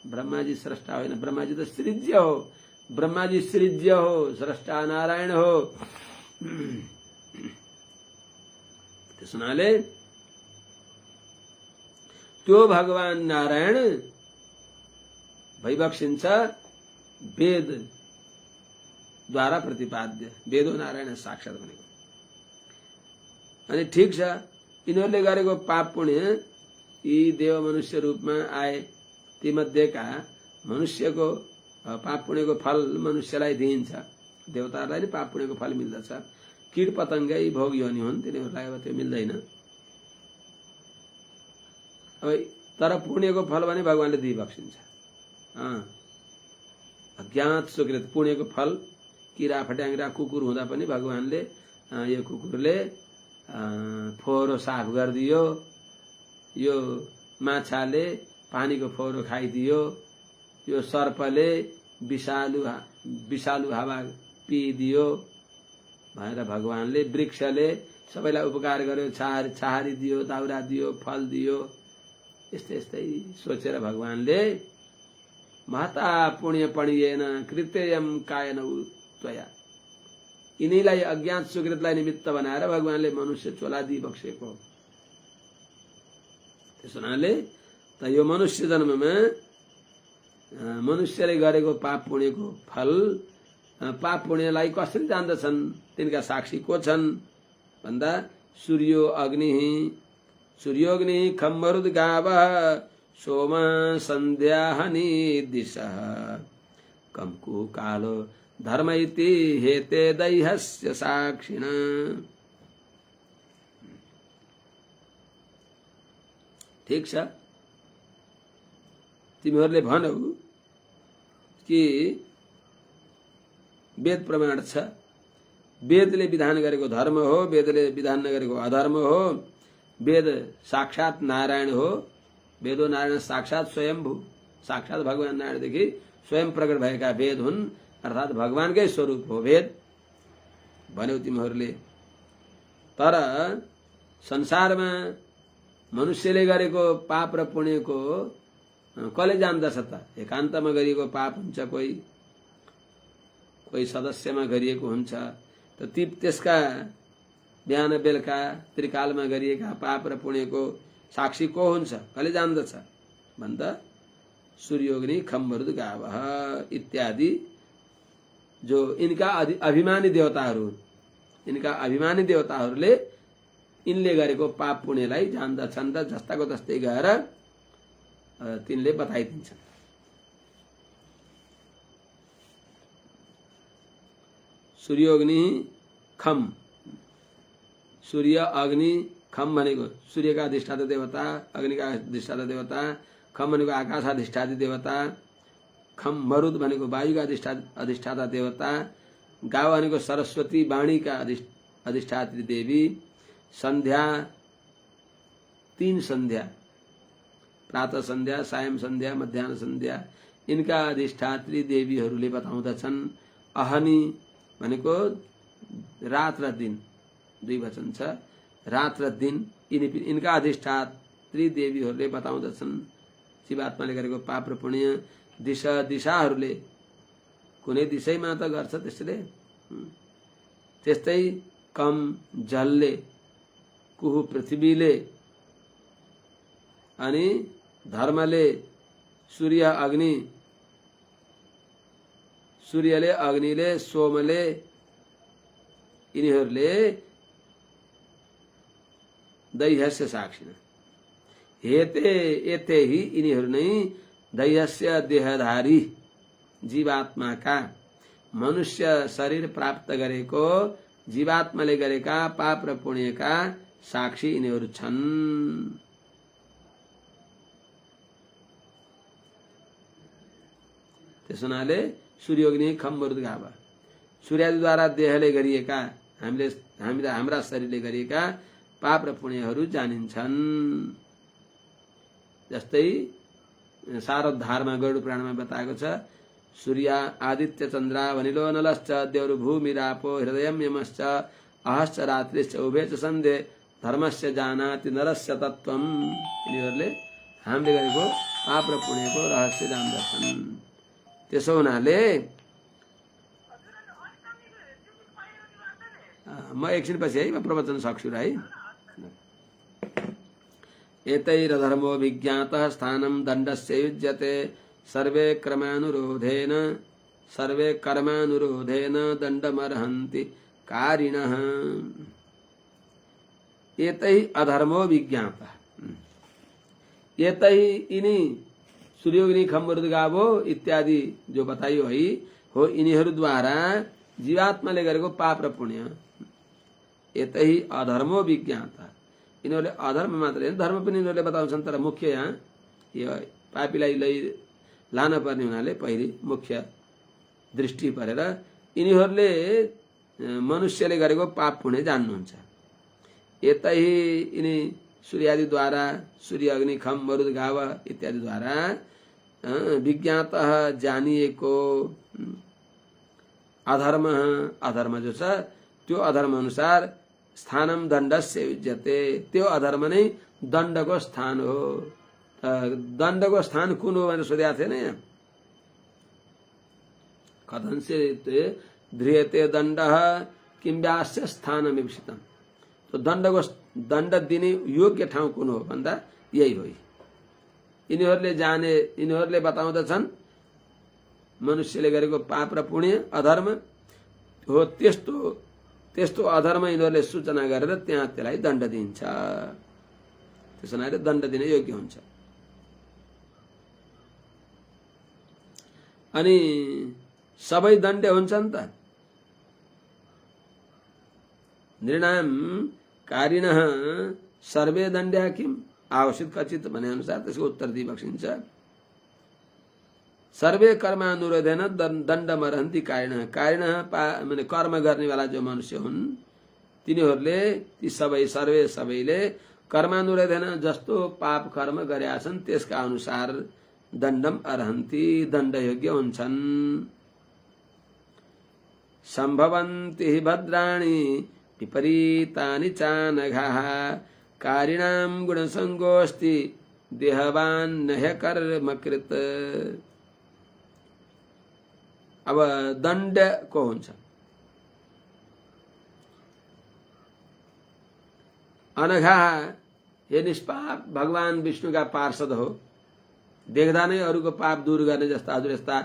ब्रह्माजी स्रष्टा होइन, ब्रह्माजी त सृज्य हो। ब्रह्माजी सृज्य हो, स्रष्टा नारायण हो। त्यस हुनाले त्यो भगवान नारायण भइबक्सिन्छ वेद द्वारा प्रतिपाद्य, वेदो नारायण साक्षात भनेको। अनि ठिक छ, यिनीहरूले गरेको पाप पुण्य यी देव मनुष्य रूपमा आए, तीमध्येका मनुष्यको पाप पुण्यको फल मनुष्यलाई दिइन्छ, देवताहरूलाई नि पाप पुण्यको फल मिल्दछ। कीट पतंगै भोग योनि हुन्, तिनीहरूलाई अब त्यो मिल्दैन। अब तर पुण्यको फल भने भगवानले दिइबक्सिन्छ। अज्ञात सुकृत पुण्यको फल, किरा फट्याङ्ग्रा कुकुर हुँदा पनि भगवानले यो कुकुरले फोहोरो साफ गरिदियो, यो माछाले पानीको फोहोरो खाइदियो, यो सर्पले विषालु हावा पिइदियो भनेर भगवानले, वृक्षले सबैलाई उपकार गर्यो, छाहारी दियो, दाउरा दियो, फल दियो। यस्तै यस्तै सोचेर भगवानले महता पुण्य पणिएन कृत्ययम कायन त्वया, यिनीलाई अज्ञात सुकृतलाई निमित्त बनाएर भगवानले मनुष्य चोला दिइबक्सेको। त्यस हुनाले त यो मनुष्य जन्ममा मनुष्यले गरेको पाप पुण्यको फल, पाप पुण्यलाई कसरी जान्दछन्, तिनका साक्षी को छन् भन्दा सूर्योग्नि खम्बरुद गावः सोम संध्या हनि दिशः कम्कु कालो धर्म इति हेते दैहस्य साक्षिण। ठीक छ, तिमीहरूले भनौ कि वेद प्रमाण छ, वेदले विधान गरेको धर्म हो, वेदले विधान नगरेको अधर्म हो, वेद साक्षात नारायण हो, वेदो नारायण साक्षात स्वयंभू, साक्षात भगवान नारायणदेखि स्वयं प्रकट भएका वेद हुन्, अर्थात भगवानकै स्वरूप हो वेद भन्यौ तिमीहरूले। तर संसारमा मनुष्यले गरेको पाप र पुण्यको कसले जान्दछ त? एकान्तमा गरिएको पाप हुन्छ, कोही सदस्यमा गरिएको हुन्छ, त त्यसका बिहान बेलुका त्रिकालमा गरिएका पाप र पुण्यको साक्षी को हुन्छ, कसले जान्दछ भन्दा सूर्योग्नि खम्बरुद गावः इत्यादि जो इनका अभिमानी देवताहरू, इनका अभिमानी देवताहरूले इनले गरेको पाप पुण्यलाई जान्दछन् र जस्ताको तस्तै गएर तिनले बताइदिन्छन्। सूर्योग्नि खम, सूर्य अग्नि, खम भनेको सूर्यका अधिष्ठाता देवता, अग्निका अधिष्ठाता देवता, खम भनेको आकाशाधिष्ठाती देवता, खम मरुद भनेको वायुका अधिष्ठाता देवता, गाव भनेको सरस्वती वाणीका अधिष्ठात्री देवी, संध्या 3 संध्या, प्रातः संध्या, सायं संध्या, मध्याह्न संध्या, इनका अधिष्ठात्री देवीहरूले बताउँदछन्। अहनि भनेको रात र दिन, 2 वचन छ, रात र दिन, इनका अधिष्ठात्री देवीहरूले बताउँदछन् जीवात्माले गरेको पाप र पुण्य। दिशाहरूले कुनै दिशैमा त गर्छ त्यसले, त्यस्तै कम जलले, कुहु पृथ्वीले, अनि धर्मले सूर्य अग्नि, सूर्यले अग्निले सोमले, यिनीहरूले दैहस्य साक्षिण हेते एते ही, यिनीहरू नै दैहस्य देहधारी जीवात्माका, मनुष्य शरीर प्राप्त गरेको जीवात्माले गरेका पाप र पुण्यका साक्षी यिनीहरू छन्। त्यस हुनाले सूर्योग्नि खम्बरुद गावः, सूर्यद्वारा देहले गरिएका, हाम्रा शरीरले गरिएका पाप र पुण्यहरू जानिन्छन्। जस्तै शारदधारमा गरुड पुराणमा बताएको छ, सूर्य आदित्य चन्द्रा वनिलो नलश्च देवरु भूमिरापो हृदयं यमश्च अहश्च रात्रिश्च उभे च सन्धे धर्मस्य जानाति नरस्य तत्त्वम्। यिनीहरूले हामीले गरेको पाप र पुण्यको रहस्य जान्दछन्। त्यसो हुनाले म एकछिनपछि है म प्रवचन सक्छु र है। एतैरधर्मो विज्ञातः स्थानं दण्डस्य युज्यते सर्वे कर्मानुरोधेन दण्डमर्हन्ति कारिणः एतैः अधर्मो विज्ञातः। एतैः इन्हीं सूर्योग्नि खम्बरुद्गावो इत्यादि जो बताइयो है हो यिनीहरू द्वारा जीवात्माले गरेको पाप र पुण्य एतैः अधर्मो विज्ञातः। यिनीहरूले अधर्म मात्र होइन धर्म पनि यिनीहरूले बताउँछन्, तर मुख्य यहाँ यो पापीलाई लान पर्ने हुनाले पहिले मुख्य दृष्टि परेर यिनीहरूले मनुष्यले गरेको पाप पुण्य जान्नुहुन्छ। एतैः यिनी सूर्यादिद्वारा सूर्य अग्नि खम मरुद घाव इत्यादिद्वारा विज्ञातः जानिएको अधर्म अधर्म जो छ त्यो अधर्म अनुसार स्थानम दण्डस्य युज्यते, त्यो अधर्म नै दण्डको स्थान हो। दण्डको स्थान कुन हो भनेर सोधेको थिएन यहाँ। कथनचित् ध्रियते दण्डः किं व्यास्य स्थानमीप्सितम्। तो दण्ड दिने योग्य ठाउँ कुन हो भन्दा यही हो। यिनीहरूले बताउँदछन् मनुष्यले गरेको पाप र पुण्य अधर्म हो, त्यस्तो अधर्म यिनीहरूले सूचना गरेर त्यहाँ त्यसलाई दण्ड दिन्छ। त्यसो हुनाले दण्ड दिने योग्य हुन्छ। अनि सबै दण्ड हुन्छन् त। नृणाम कारिणः सर्वे दण्ड्या किम आवश्यक कचित भने अनुसार त्यसको उत्तर दिइबक्सिन्छ। सर्वे कर्मानुरोधेन दण्डमर्हन्ति कारिणः। कारिणः माने कर्म गर्नेवाला जो मनुष्य हुन् तिनीहरूले ती सबैले कर्मानुरोधेन जस्तो पाप कर्म गरेका छन् त्यसका अनुसार दण्डम अर्हन्ति दण्डयोग्य हुन्छन्। सम्भवन्ति हि भद्राणि विपरीतानि चानघाः कारिणां गुणसङ्गोऽस्ति देहवान् न ह्यकर्मकृत्। अब दण्ड को हुन्छ अनघा ये निष्पाप भगवान विष्णु का पार्षद हो, देख्दा नै अरूको पाप दूर गर्ने जस्ता हजुर यस्ता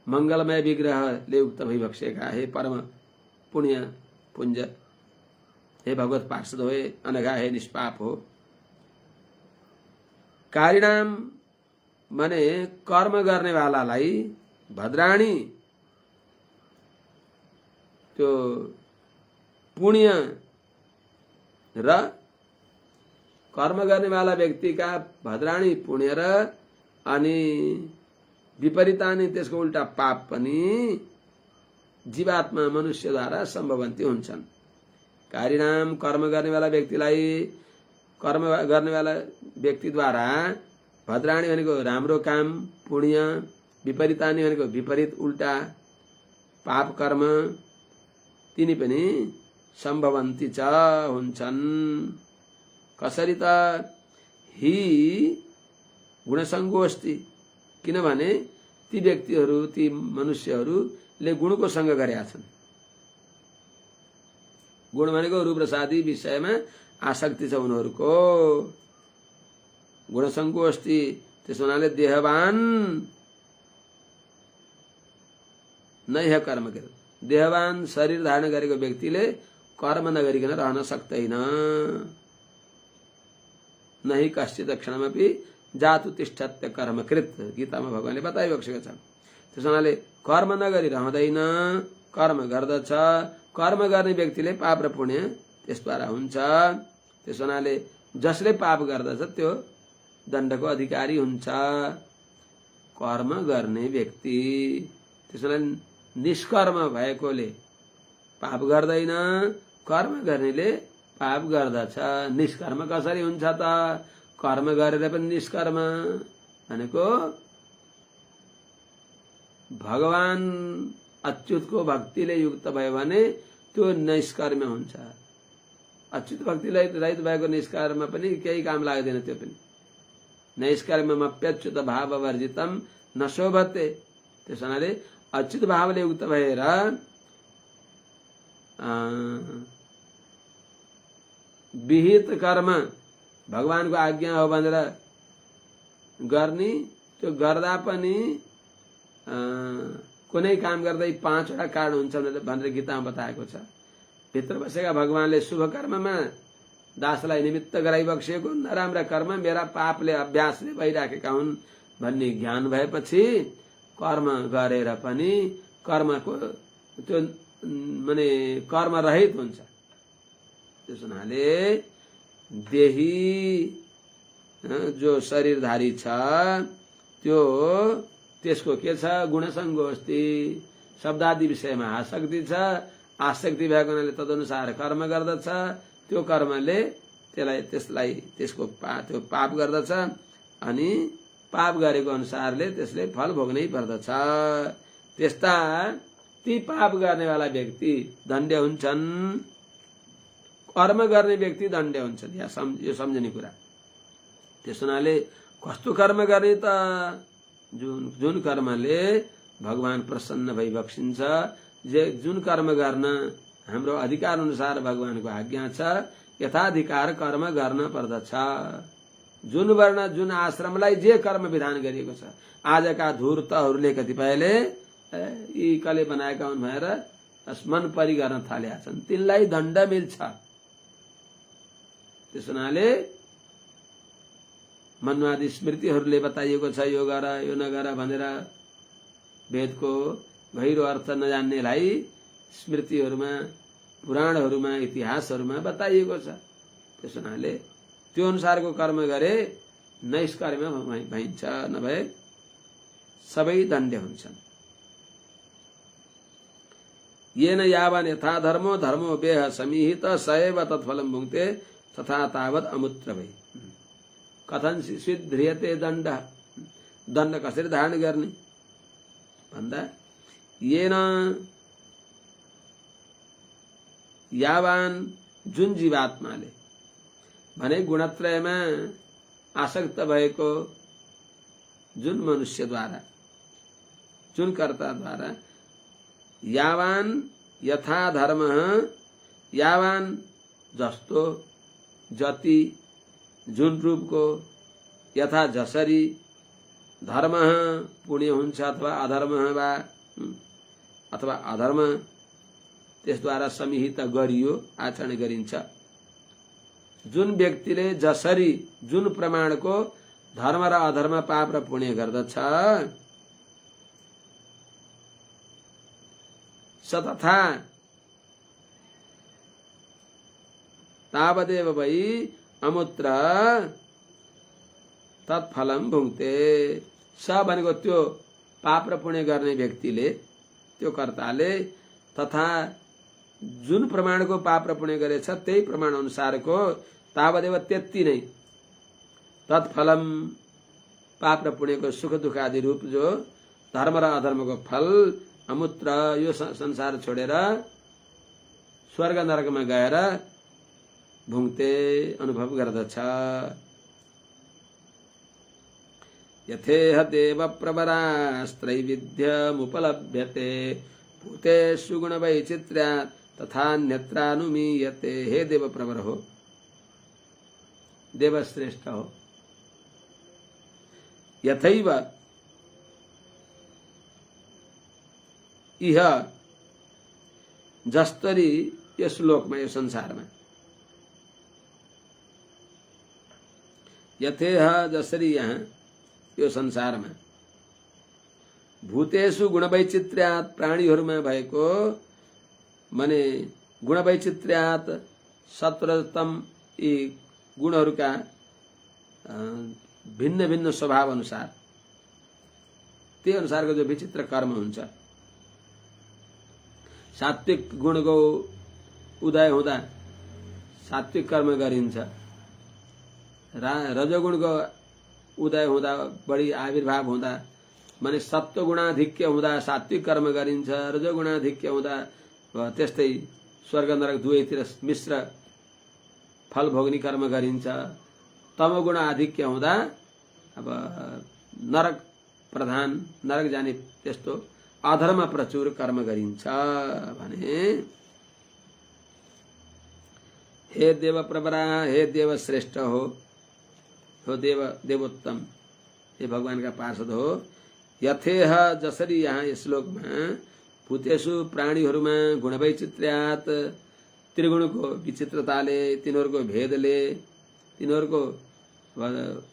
मंगलमय विग्रहले उक्त भइबक्सेका हे परम पुण्य पुञ्ज, हे भगवत पार्षद हो, हे अनघा, हे निष्पाप हो। कारिणाम माने कर्म गर्ने वालालाई, भद्राणी त्यो पुण्य र कर्म गर्ने वाला व्यक्ति का भद्राणी पुण्य र अनि विपरीतानि त्यसको उल्टा पाप पनि जीवात्मा मनुष्यद्वारा सम्भवन्ती हुन्छन्। कारिणाम कर्म गर्ने वाला व्यक्तिलाई, कर्म गर्ने वाला व्यक्तिद्वारा भद्राणी भनेको राम्रो काम पुण्य, विपरीतानि भनेको विपरीत उल्टा पाप कर्म तिनी पनि सम्भवन्ती च हुन्छन्। कसरी त हि गुणसङ्गोस्ति, किनभने ती व्यक्तिहरू ती मनुष्यहरूले गुणको सङ्ग गरेका छन्। गुण भनेको रूप रसादि विषयमा आसक्ति छ उनीहरूको। गुणसङ्गोस्ति त्यसो हुनाले देहवान नै ह कर्म के, देहवान शरीर धारण गरेको व्यक्तिले कर्म नगरिकन रहन सक्दैन। नहि कश्चित् क्षणमपि जातु तिष्ठत्य कर्मकृत, गीतामा भगवानले बताइबक्सेको छ। त्यसो हुनाले कर्म नगरी रहँदैन, कर्म गर्दछ। कर्म गर्ने व्यक्तिले पाप र पुण्य त्यसद्वारा हुन्छ। त्यसो हुनाले जसले पाप गर्दछ त्यो दण्डको अधिकारी हुन्छ, कर्म गर्ने व्यक्ति। त्यसो हुनाले निष्कर्म भएकोले पाप गर्दैन, कर्म गर्नेले पाप गर्दछ। निष्कर्म कसरी हुन्छ त? कर्म गरेर पनि निष्कर्म भनेको भगवान अच्युतको भक्तिले युक्त भयो भने त्यो निष्कर्म हुन्छ। अच्युत भक्तिलाई रहित भएको निष्कर्म पनि केही काम लाग्दैन। त्यो पनि नैष्कर्ममप्यच्युत भाववर्जितम न शोभते। त्यसो हुनाले अच्युत भावले युक्त भएर विहित कर्म भगवानको आज्ञा हो भनेर गर्ने त्यो गर्दा पनि कुनै काम गर्दै 5 वटा कारण हुन्छ भनेर गीतामा बताएको छ। भित्र बसेका भगवानले शुभ कर्ममा दासलाई निमित्त गराइबक्सेको, नराम्रा कर्म मेरा पापले अभ्यासले भइराखेका हुन् भन्ने ज्ञान भएपछि कर्म गरेर पनि कर्मको त्यो माने कर्म रहित हुन्छ। त्यस हुनाले देही जो शरीरधारी छ त्यो त्यसको के छ, गुणसङ्गो अस्ति, शब्दादि विषयमा आसक्ति छ। आसक्ति भएको हुनाले तदनुसार कर्म गर्दछ। त्यो कर्मले त्यसको पाप गर्दछ अनि पाप गरेको अनुसारले त्यसले फल भोग्नै पर्दछ। त्यस्ता ती पाप गर्नेवाला व्यक्ति दण्ड्य हुन्छन्, कर्म गर्ने व्यक्ति दण्ड्य हुन्छन्। यो सम्झने कुरा। त्यस हुनाले कस्तो कर्म गर्ने त, जुन कर्मले भगवान प्रसन्न भई बक्सिन्छ, जुन कर्म गर्न हाम्रो अधिकार अनुसार भगवानको आज्ञा छ, यथाधिकार कर्म गर्न पर्दछ। जुन वर्ण जुन आश्रमलाई जे कर्म विधान गरिएको छ, आजका धूर्तहरूले कतिपयले यी कले बनाएका हुन् भनेर मन परी गर्न थालेका छन्, तिनलाई दण्ड मिल्छ। त्यस हुनाले मन्वादी स्मृतिहरूले बताइएको छ, यो गर यो नगर भनेर। वेदको गहिरो अर्थ नजान्नेलाई स्मृतिहरूमा, पुराणहरूमा, इतिहासहरूमा बताइएको छ। त्यस हुनाले त्यो अनुसारको कर्म गरे नैष्कर्म्य भइन्छ, नभए सबै दण्ड्य हुन्छन्। येन यावन् यथा धर्मो धर्मो वेह समीहित सएव तत्फलं भुङ्क्ते तथा तावत् अमूत्र भई। कथन स्वीध्रियते दण्ड, दण्ड कसरी धारण गर्ने भन्दा येन यावान जुन जीवात्माले भने गुणत्रयमा आसक्त भएको जुन मनुष्यद्वारा, जुन कर्ताद्वारा यावान यथा धर्म, यावान जस्तो, जति, जुन रूपको, यथा जसरी धर्म पुण्य हुन्छ अथवा अधर्म अथवा अधर्म त्यसद्वारा समिहित गरियो, आचरण गरिन्छ। जुन व्यक्तिले जसरी जुन प्रमाणको धर्म र अधर्म, पाप र पुण्य गर्दछ, स तथा तावदेव वै अमूत्र तत्फलम भुङ्क्ते। स भनेको त्यो पाप र पुण्य गर्ने व्यक्तिले, त्यो कर्ताले, तथा जुन प्रमाणको पाप र पुण्य गरेछ त्यही प्रमाण अनुसारको तावदेव त्यति नै तत्फलम, पाप र पुण्यको सुख दुःख आदि रूप जो धर्म र अधर्मको फल अमूत्र, यो संसार छोडेर स्वर्ग नरकमा गएर भुङ्क्ते, अनुभव गर्दछ। यथेह देव प्रवरास्त्रैविध्यमुपलभ्यते भूतेषु गुणवैचित्र्यात् तथान्यत्रानुमीयते। हे देव प्रवर हो, देवश्रेष्ठ हो, यथैव इह जस्तरी यस लोकमा, यो संसारमा, यथेह जसरी यहाँ यो संसारमा, भूतेषु गुणवैचित्र्यात्, प्राणीहरूमा भएको माने गुणवैचित्र्यात्, सत्वरजतम यी गुणहरूका भिन्न भिन्न स्वभाव अनुसार, त्यही अनुसारको जो विचित्र कर्म हुन्छ। सात्विक गुणको उदय हुँदा सात्विक कर्म गरिन्छ, रजोगुणको उदय हुँदा, बढी आविर्भाव हुँदा, माने सत्वगुणाधिक्य हुँदा सात्विक कर्म गरिन्छ, रजोगुणाधिक्य हुँदा त्यस्तै स्वर्ग नरक दुवैतिर मिश्र फल भोग्ने कर्म गरिन्छ। तमोगुण आधिक्य हुँदा अब नरक प्रधान, नरक जाने त्यस्तो अधर्म प्रचुर कर्म गरिन्छ भने। हे देव प्रवरा, हे देव श्रेष्ठ हो, देवोत्तम, ये भगवान का पार्षद हो। यथेह जसरी यहाँ यस श्लोकमा भूतेषु प्राणीहरूमा गुणवैचित्र्यात् त्रिगुणको विचित्रताले तिनीहरूको भेदले तिनीहरूको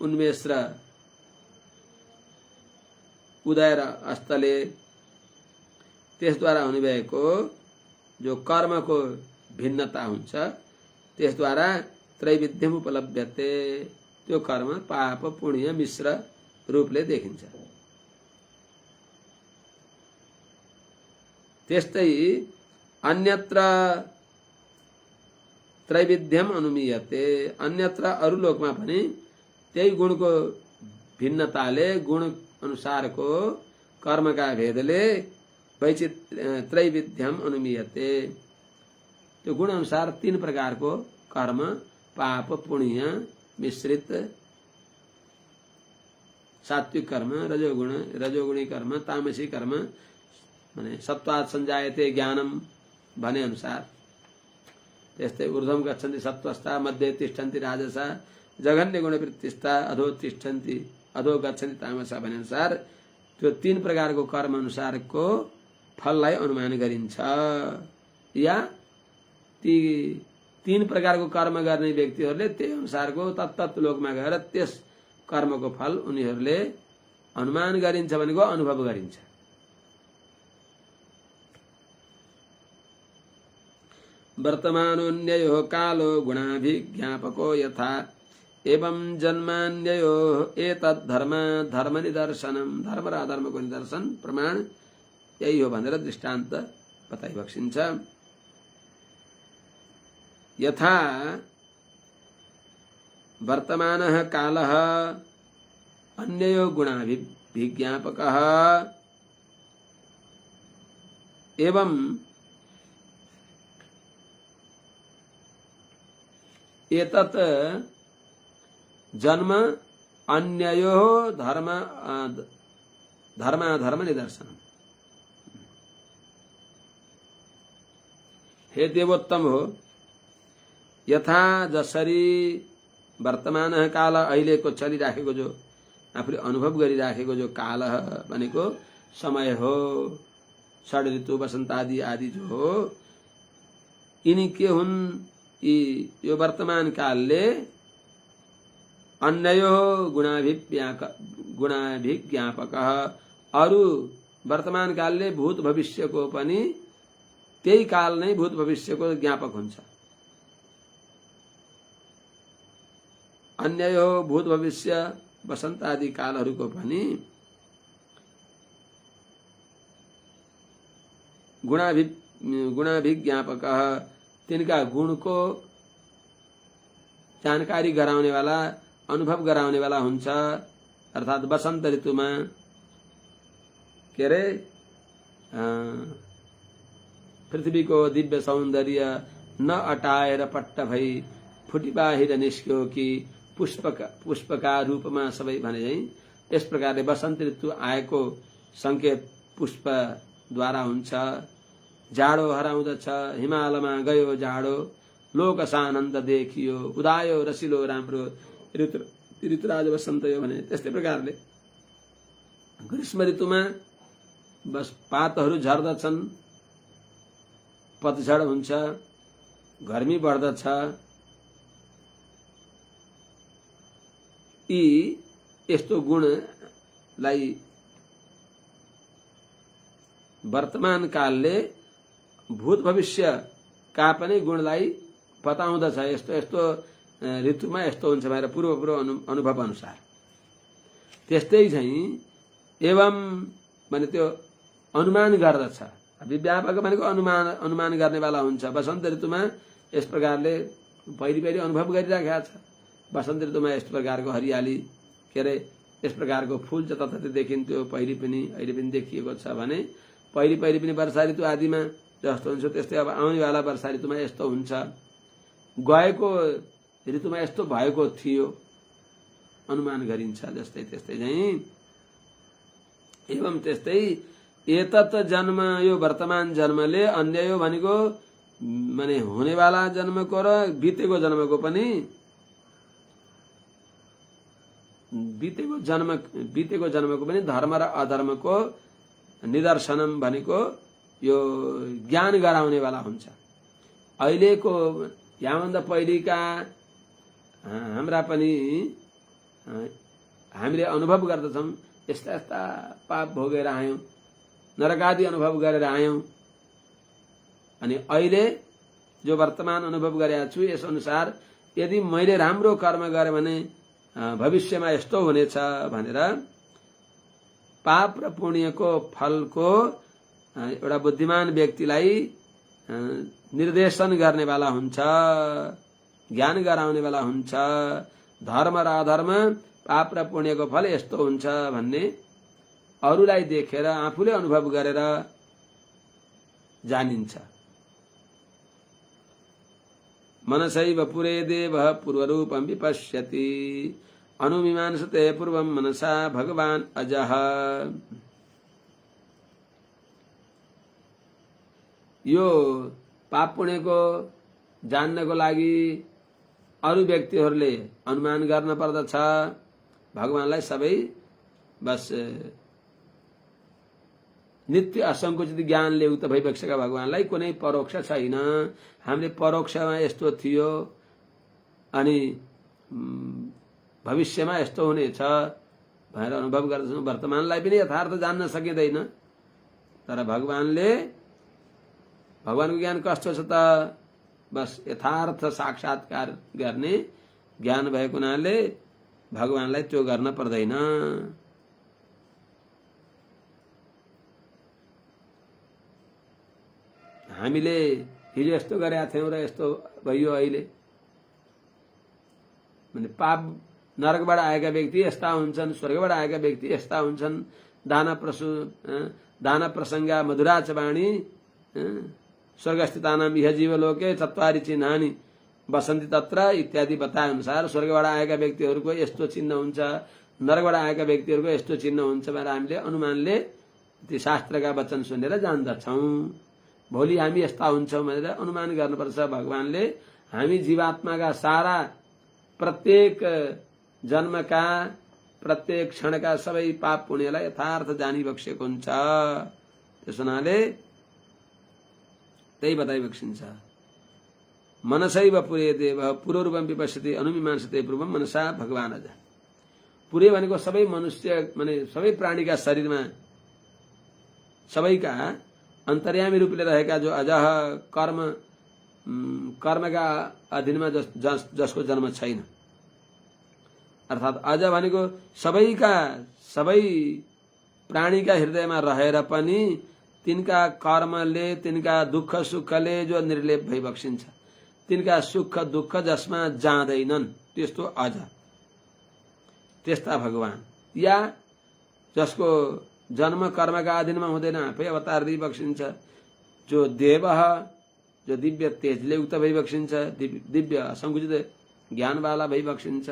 उन्मेष र उदय र अस्तले त्यसद्वारा हुने भएको जो कर्मको भिन्नता हुन्छ त्यसद्वारा त्रैविध्यम उपलभ्यते। त्यो कर्म पाप पुण्य मिश्र रूपले देखिन्छ। त्यस्तै अन्यत्र त्रैविध्यम अनुमीयते, अन्यत्र अरु लोकमा पनि त्यही गुणको भिन्नताले गुण अनुसारको कर्मका भेदले त्रैविध्यम अनुमीयते। त्यो गुण अनुसार 3 प्रकारको कर्म पाप पुण्य मिश्रित सात्विक कर्म रजोगुणी कर्म तामसी कर्म माने सत्वात् संजायते ज्ञानम भने अनुसार। त्यस्तै ऊर्ध्वम गच्छन्ति सत्त्वस्था मध्ये तिष्ठन्ति राजसा जघन्य गुणवृत्तिस्था अधो तिष्ठन्ति अधो गच्छन्ति तामसा भने अनुसार त्यो 3 प्रकारको कर्म अनुसारको फललाई अनुमान गरिन्छ। या ती 3 प्रकारको कर्म गर्ने व्यक्तिहरूले त्यही अनुसारको तत्तत् लोकमा गएर त्यस कर्मको फल उनीहरूले अनुमान गरिन्छ भनेको अनुभव गरिन्छ। वर्तमानोऽन्ययो कालो गुणाभिज्ञापको यथा एवं जन्मान्ययो एतद् धर्म धर्म निदर्शनम, धर्म र अधर्मको निदर्शन प्रमाण यही हो भनेर दृष्टान्त बताइबक्सिन्छ। यथा वर्तमानः कालः अन्ययो गुणाभिज्ञापकः एवं एतत् जन्म अन्ययो धर्माधर्म निदर्शनम। हे देवोत्तम हो, यथा जसरी वर्तमान काल अहिलेको चलिराखेको जो आफूले अनुभव गरिराखेको जो काल भनेको समय हो, षड ऋतु वसन्त आदि आदि जो हो, यिनी के हुन्? यो वर्तमान कालले अन्ययो गुणाभिज्ञापक अरु वर्तमान कालले भूत भविष्यको पनि त्यही काल नै भूत भविष्यको ज्ञापक हुन्छ। अन्ययो भूत भविष्य वसन्त आदि कालहरूको पनि गुणाभिज्ञापक तिनका गुणको जानकारी गराउने वाला अनुभव गराउने वाला हुन्छ। अर्थात वसन्त ऋतुमा के अरे पृथ्वीको दिव्य सौन्दर्य न अटाएर पट्ट भई फुटी बाहिर निस्क्यो कि पुष्पका रूपमा सबै भने झैं यस प्रकारले वसन्त ऋतु आएको संकेत पुष्पद्वारा हुन्छ। जाडो हराउँदछ, हिमालमा गयो जाडो, लोक सानन्द देखियो, उदायो रसिलो राम्रो ऋतुराज वसन्त यो भने त्यस्तै प्रकारले ग्रीष्म ऋतुमा बस पातहरू झर्दछन्, पतझड हुन्छ, गर्मी बढ्दछ। यी यस्तो गुणलाई वर्तमान कालले भूत भविष्य का पनि गुणलाई बताउँदछ। यस्तो यस्तो ऋतुमा यस्तो हुन्छ भनेर पूर्व अनुभव अनुसार। त्यस्तै चाहिँ एवं भने त्यो अनुमान गर्दछ। व्यापक भनेको अनुमान गर्नेवाला हुन्छ। वसन्त ऋतुमा यस प्रकारले पहिले अनुभव गरिराखेको छ। वसन्त ऋतुमा यस प्रकारको हरियाली के अरे यस प्रकारको फूल जताततै देखिन्थ्यो, पहिले पनि अहिले पनि देखिएको छ भने पहिले पनि वर्षा ऋतु आदिमा जस्तो हुन्छ त्यस्तै अब आउनेवाला वर्षा ऋतुमा यस्तो हुन्छ। गएको ऋतुमा यस्तो भएको थियो अनुमान गरिन्छ। जस्तै त्यस्तै चाहिँ एवं त्यस्तै एतत् जन्म यो वर्तमान जन्मले अन्य यो भनेको माने हुनेवाला जन्मको र बितेको जन्मको पनि बितेको जन्मको पनि धर्म र अधर्मको निदर्शनम भनेको यो ज्ञान गराउनेवाला हुन्छ। अहिलेको यहाँभन्दा पहिलेका हाम्रा पनि हामीले अनुभव गर्दछौँ, यस्ता यस्ता पाप भोगेर आयौँ, नरकादि अनुभव गरेर आयौँ। अनि अहिले जो वर्तमान अनुभव गरेका छु यस अनुसार यदि मैले राम्रो कर्म गरेँ भने भविष्यमा यस्तो हुनेछ भनेर पाप र पुण्यको फलको एउटा बुद्धिमान व्यक्तिलाई निर्देशन गर्नेवाला हुन्छ, ज्ञान गराउनेवाला हुन्छ। धर्म र अधर्म, पाप र पुण्यको फल यस्तो हुन्छ भन्ने अरूलाई देखेर आफूले अनुभव गरेर जानिन्छ। मनसैव पुरे देवः पूर्वरूपं विपश्यति अनुमीमांसते पूर्वं मनसा भगवान अजः। यो पाप पुण्यको जान्नको लागि अरू व्यक्तिहरूले अनुमान गर्न पर्दछ। भगवानलाई सबै बस नित्य असंकुचित ज्ञानले युक्त भइबसेका भगवानलाई कुनै परोक्ष छैन। हामीले परोक्षमा यस्तो थियो अनि भविष्यमा यस्तो हुनेछ भनेर अनुभव गर्दछौँ। वर्तमानलाई पनि यथार्थ जान्न सकिँदैन, तर भगवानको ज्ञान कस्तो छ त बस यथार्थ साक्षात्कार गर्ने ज्ञान भएको हुनाले भगवानलाई त्यो गर्न पर्दैन। हामीले हिजो यस्तो गरेका थियौँ र यस्तो भयो अहिले भने पाप नरकबाट आएका व्यक्ति यस्ता हुन्छन्, स्वर्गबाट आएका व्यक्ति यस्ता हुन्छन्। दान प्रसंगा मधुरा च वाणी स्वर्गस्थितानां इह जीवलोके चत्वारि चिन्हानि बसन्ति तत्र इत्यादि बताए अनुसार स्वर्गबाट आएका व्यक्तिहरूको यस्तो चिन्ह हुन्छ, नरकबाट आएका व्यक्तिहरूको यस्तो चिन्ह हुन्छ भनेर हामीले अनुमानले ती शास्त्रका वचन सुनेर जान्दछौँ। भोलि हामी यस्ता हुन्छौँ भनेर अनुमान गर्नुपर्छ। भगवानले हामी जीवात्माका सारा प्रत्येक जन्मका प्रत्येक क्षणका सबै पाप पुण्यलाई यथार्थ जानिबक्सेको हुन्छ। त्यस हुनाले त्यही बताइबक्सिन्छ। मनसैव पुरे देवः पूर्वरूपं विपश्यति अनुमीमांसते पूर्वं मनसा भगवान अजः। पुरे भनेको सबै मनुष्य माने सबै प्राणीका शरीरमा सबैका अन्तर्यामी रूपले रहेका जो अजह कर्मका अधीनमा जसको जन्म छैन, अर्थात् अज भनेको सबै प्राणीका हृदयमा रहेर पनि तिनका कर्मले तिनका दुःख सुखले जो निर्लेप भइबक्सिन्छ, तिनका सुख दुःख जसमा जाँदैनन् त्यस्तो अज, त्यस्ता भगवान। या जसको जन्म कर्मका अधीनमा हुँदैन, आफै अवतार दिइबक्सिन्छ, जो देवः जो दिव्य तेजले युक्त भइबक्सिन्छ, दिव्य असंकुचित ज्ञानवाला भइबक्सिन्छ,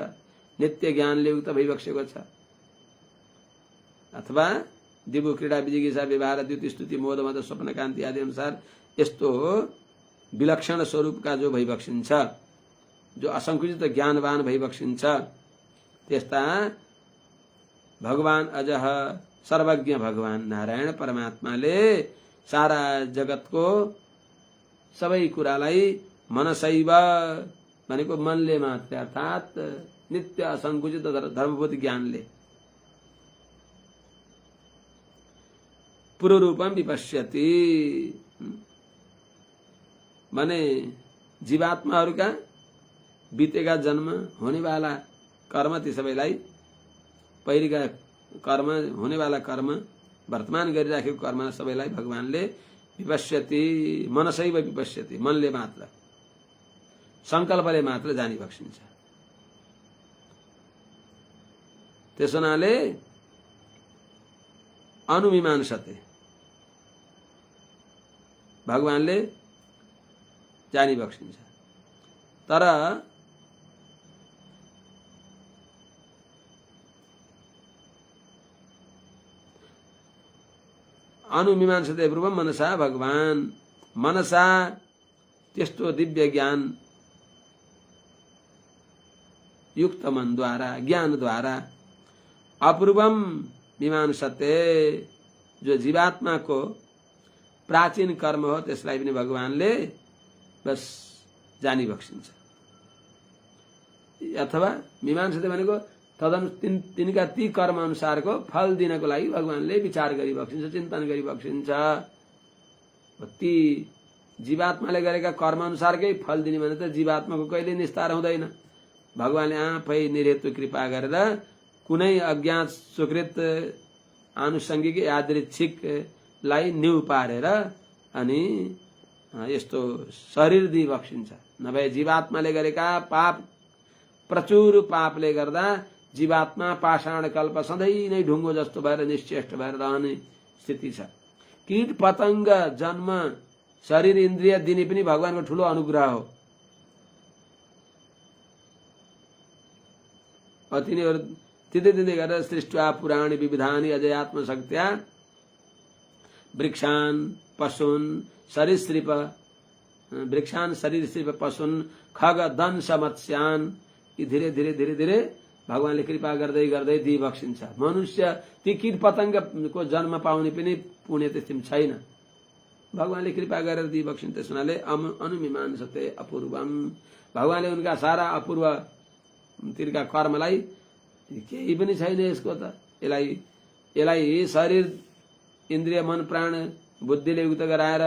नित्य ज्ञानले युक्त भइबक्सेको छ। अथवा दिव्य क्रीडा विजिगिषा व्यवहार द्युति स्तुति मोद मद स्वप्न कान्ति आदि अनुसार यस्तो विलक्षण स्वरूपका जो भइबक्सिन्छ, जो असंकुचित ज्ञानवान भइबक्सिन्छ, त्यस्ता भगवान अजह सर्वज्ञ भगवान नारायण परमात्माले सारा जगतको सबै कुरालाई मनसैव भनेको मनले मात्र, अर्थात् नित्य असंकुचित धर्मभूत ज्ञानले पूर्वरूपम विपश्यति भने जीवात्माहरूका बितेका जन्म हुनेवाला कर्म ती सबैलाई पहिलेका कर्म हुनेवाला कर्म वर्तमान गरिराखेको कर्म सबैलाई भगवानले विपश्यति मनसैव विपश्यति मनले मात्र संकल्पले मात्र जानिबक्सिन्छ। त्यस हुनाले अनुमीमांसते भगवानले जानिबक्सिन्छ। तर अनुमीमांसते पूर्वं मनसा भगवान, मनसा त्यस्तो दिव्य ज्ञान युक्त मनद्वारा ज्ञानद्वारा अपूर्वम मीमांसते, जो जीवात्माको प्राचीन कर्म हो त्यसलाई पनि भगवानले बस जानी बक्सिन्छ। अथवा मीमांसते भनेको तदनु तिनका ती कर्म अनुसारको फल दिनको लागि भगवानले विचार गरी बक्सिन्छ, चिन्तन गरी बक्सिन्छ। ती जीवात्माले गरेका कर्म अनुसारकै फल दिने भने त जीवात्माको कहिले निस्तार हुँदैन। भगवानले आफै निरेतु कृपा गरेर कुनै अज्ञात सुकृत आनुषंगिक यादृच्छिकलाई न्यू पारेर अनि यस्तो शरीर दिई बक्सिन्छ। नभए जीवात्माले गरेका पाप, प्रचुर पापले गर्दा जीवात्मा पाषाण कल्प सधैँ नै ढुङ्गो जस्तो भएर निश्चेष्ट भएर रहने स्थिति छ। कीट पतंग जन्म शरीर इन्द्रिय दिने पनि भगवानको ठूलो अनुग्रह हो। तिनीहरू दिँदै दिँदै गरेर सृष्टि पुराणी विविधानी अजयात्म शक्त्या वृक्षान पशुन सरीसृप, वृक्षान सरीसृप पशुन खग दंश मत्स्यान, यी धीरे धीरे धीरे धीरे भगवानले कृपा गर्दै गर्दै दिई बक्सिन्छ। मनुष्य ती कीट पतंगको जन्म पाउने पनि पुण्य त्यति छैन, भगवानले कृपा गरेर दिई बक्सिन्छ। त्यस हुनाले अनुमीमांसते अपूर्वम, भगवानले उनका सारा अपूर्व तिनका कर्मलाई केही पनि छैन यसको त, यसलाई शरीर इन्द्रिय मन प्राण बुद्धिले युक्त गराएर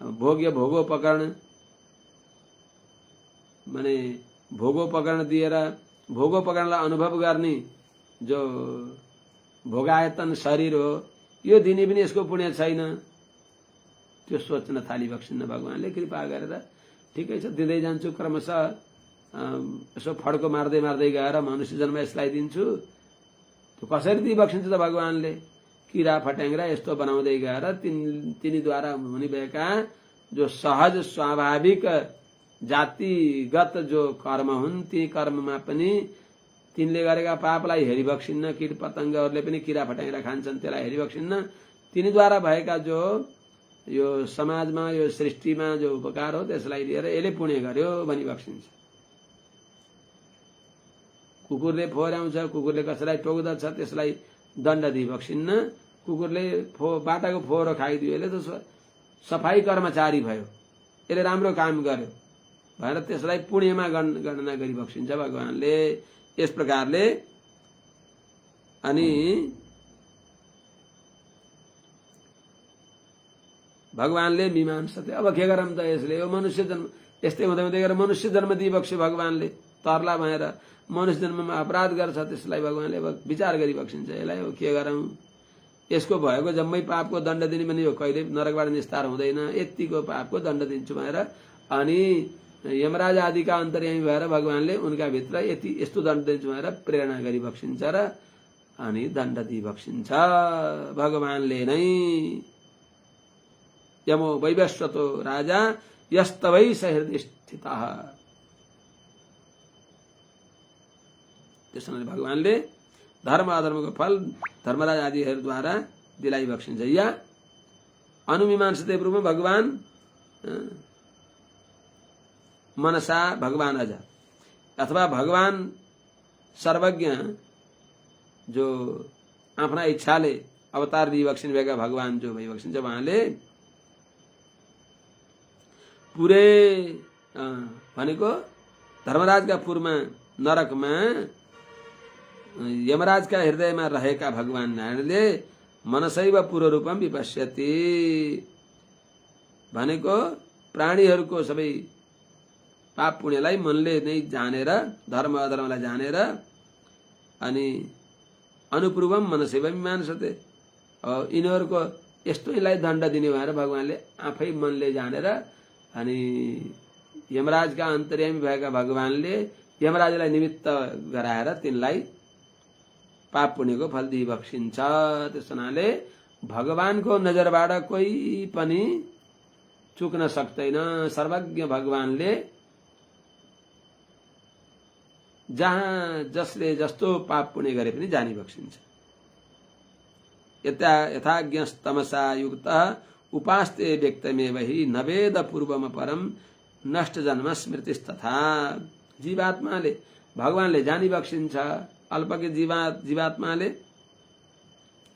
भोग्य भोगोपकरण माने भोगोपकरण दिएर भोगोपकरणलाई अनुभव गर्ने जो भोगायतन शरीर हो, यो दिने पनि यसको पुण्य छैन। त्यो सोच्न थाली बक्सिन्न भगवानले कृपा गरेर। ठिकै छ, दिँदै जान्छु क्रमशः, यसो फड्को मार्दै मार्दै गएर मनुष्य जन्म यसलाई दिन्छु। त्यो कसरी दिई बक्सिन्छ त भगवानले? किरा फट्याङ्ग्रा यस्तो बनाउँदै गएर तिनीद्वारा हुने भएका जो सहज स्वाभाविक जातिगत जो कर्म हुन् ती कर्ममा पनि तिनले गरेका पापलाई हेरिबक्सिन्न। कीट पतंगहरूले पनि किरा फट्याङ्ग्रा खान्छन्, त्यसलाई हेरिबक्सिन्न। तिनीद्वारा भएका जो यो समाजमा यो सृष्टिमा जो उपकार हो त्यसलाई लिएर यसले पुण्य गर्यो भनी बक्सिन्छ। कुकुरले फोहोर्याउँछ, कुकुरले कसैलाई टोक्दछ, त्यसलाई दण्ड दिई बक्सिन्न। कुकुरले बाटाको फोहोरो खाइदियो, यसले त सफाई कर्मचारी भयो, यसले राम्रो काम गर्यो भनेर त्यसलाई पुण्यमा गणना गरी बक्सिन्छ भगवानले। यस प्रकारले अनि भगवानले मीमांसते। अब के गरौँ त यसले? यो मनुष्य जन्म यस्तै हुँदै हुँदै गएर मनुष्य जन्म दिई बक्स्यो भगवानले। तरला भएर मनुष्य जन्ममा अपराध गर्छ, त्यसलाई भगवानले अब विचार गरी बक्सिन्छ। यसलाई अब के गरौँ? यसको भएको जम्मै पापको दण्ड दिने भने यो कहिले नरकबाट निस्तार हुँदैन, यतिको पापको दण्ड दिन्छु भनेर अनि यमराज आदिका अन्तर्यामी भएर भगवानले उनका भित्र यस्तो दण्ड दिन्छु भनेर प्रेरणा गरी बक्सिन्छ र अनि दण्ड दिई बक्सिन्छ भगवानले नै। यमो वैवस्वतो राजा यस्तवै सहृदय स्थितः। त्यसैले भगवानले धर्म अधर्मको फल धर्मराज आदिहरूद्वारा दिलाई बक्सिन्छ। या अनुमीमांसते पूर्व भगवान मनसा भगवान अज, अथवा भगवान सर्वज्ञ जो आफ्ना इच्छाले अवतार दिई बक्सिनु भएका भगवान जो भई बक्सिन्छ उहाँले पुरै भनेको धर्मराजका पुरमा नरकमा यमराजका हृदयमा रहेका भगवान नारायणले मनसैव पूर्व रूपम विपश्यति भनेको प्राणीहरूको सबै पाप पुण्यलाई मनले नै जानेर धर्म अधर्मलाई जानेर अनि अनुपूर्वम मनसैव मीमांसते। यिनीहरूको यस्तोलाई दण्ड दिने भएर भगवानले आफै मनले जानेर अनि यमराजका अन्तर्यामी भएका भगवानले यमराजलाई निमित्त गराएर तिनलाई पाप पुण्यको फल दिई बक्सिन्छ। त्यस हुनाले भगवानको नजरबाट कोही पनि चुक्न सक्दैन। सर्वज्ञ भगवानले जहाँ जसले जस्तो पाप पुण्य गरे पनि जानी बक्सिन्छ। यथाज्ञस्तमसा युक्त उपास्ते व्यक्तमेव हि नवेद पूर्वम परम नष्ट जन्म स्मृतिस्तथा। जीवात्माले भगवानले जानी बक्सिन्छ अल्पज्ञ जीवात्माले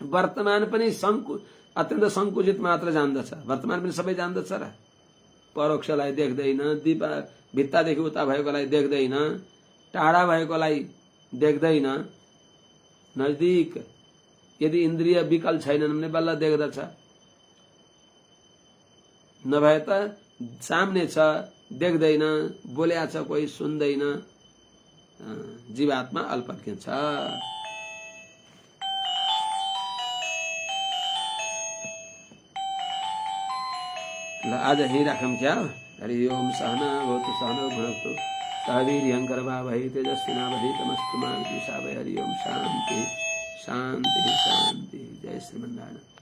वर्तमान पनि अत्यन्त संकुचित मात्र जान्दछ। वर्तमान पनि सबै जान्दछ र परोक्षलाई देख्दैन, भित्तादेखि उता भएकोलाई देख्दैन, टाढा भएकोलाई देख्दैन, नजदीक यदि इन्द्रिय विकल छैनन् भने बल्ल देख्दछ, नभए त सामने छ देख्दैन, बोल्या छ कोही सुन्दैन। जीवात्मा अल्पज्ञ छ। ल आज यही राखौं क्या? हरि ओम सहना भवतु सहनौ भुनक्तु सह वीर्यङ्करवावहै तेजस्विनावधीतमस्तु मा विद्विषावहै। हरि ओम शान्ति शान्ति शान्ति। जय श्रीमन्नारायण।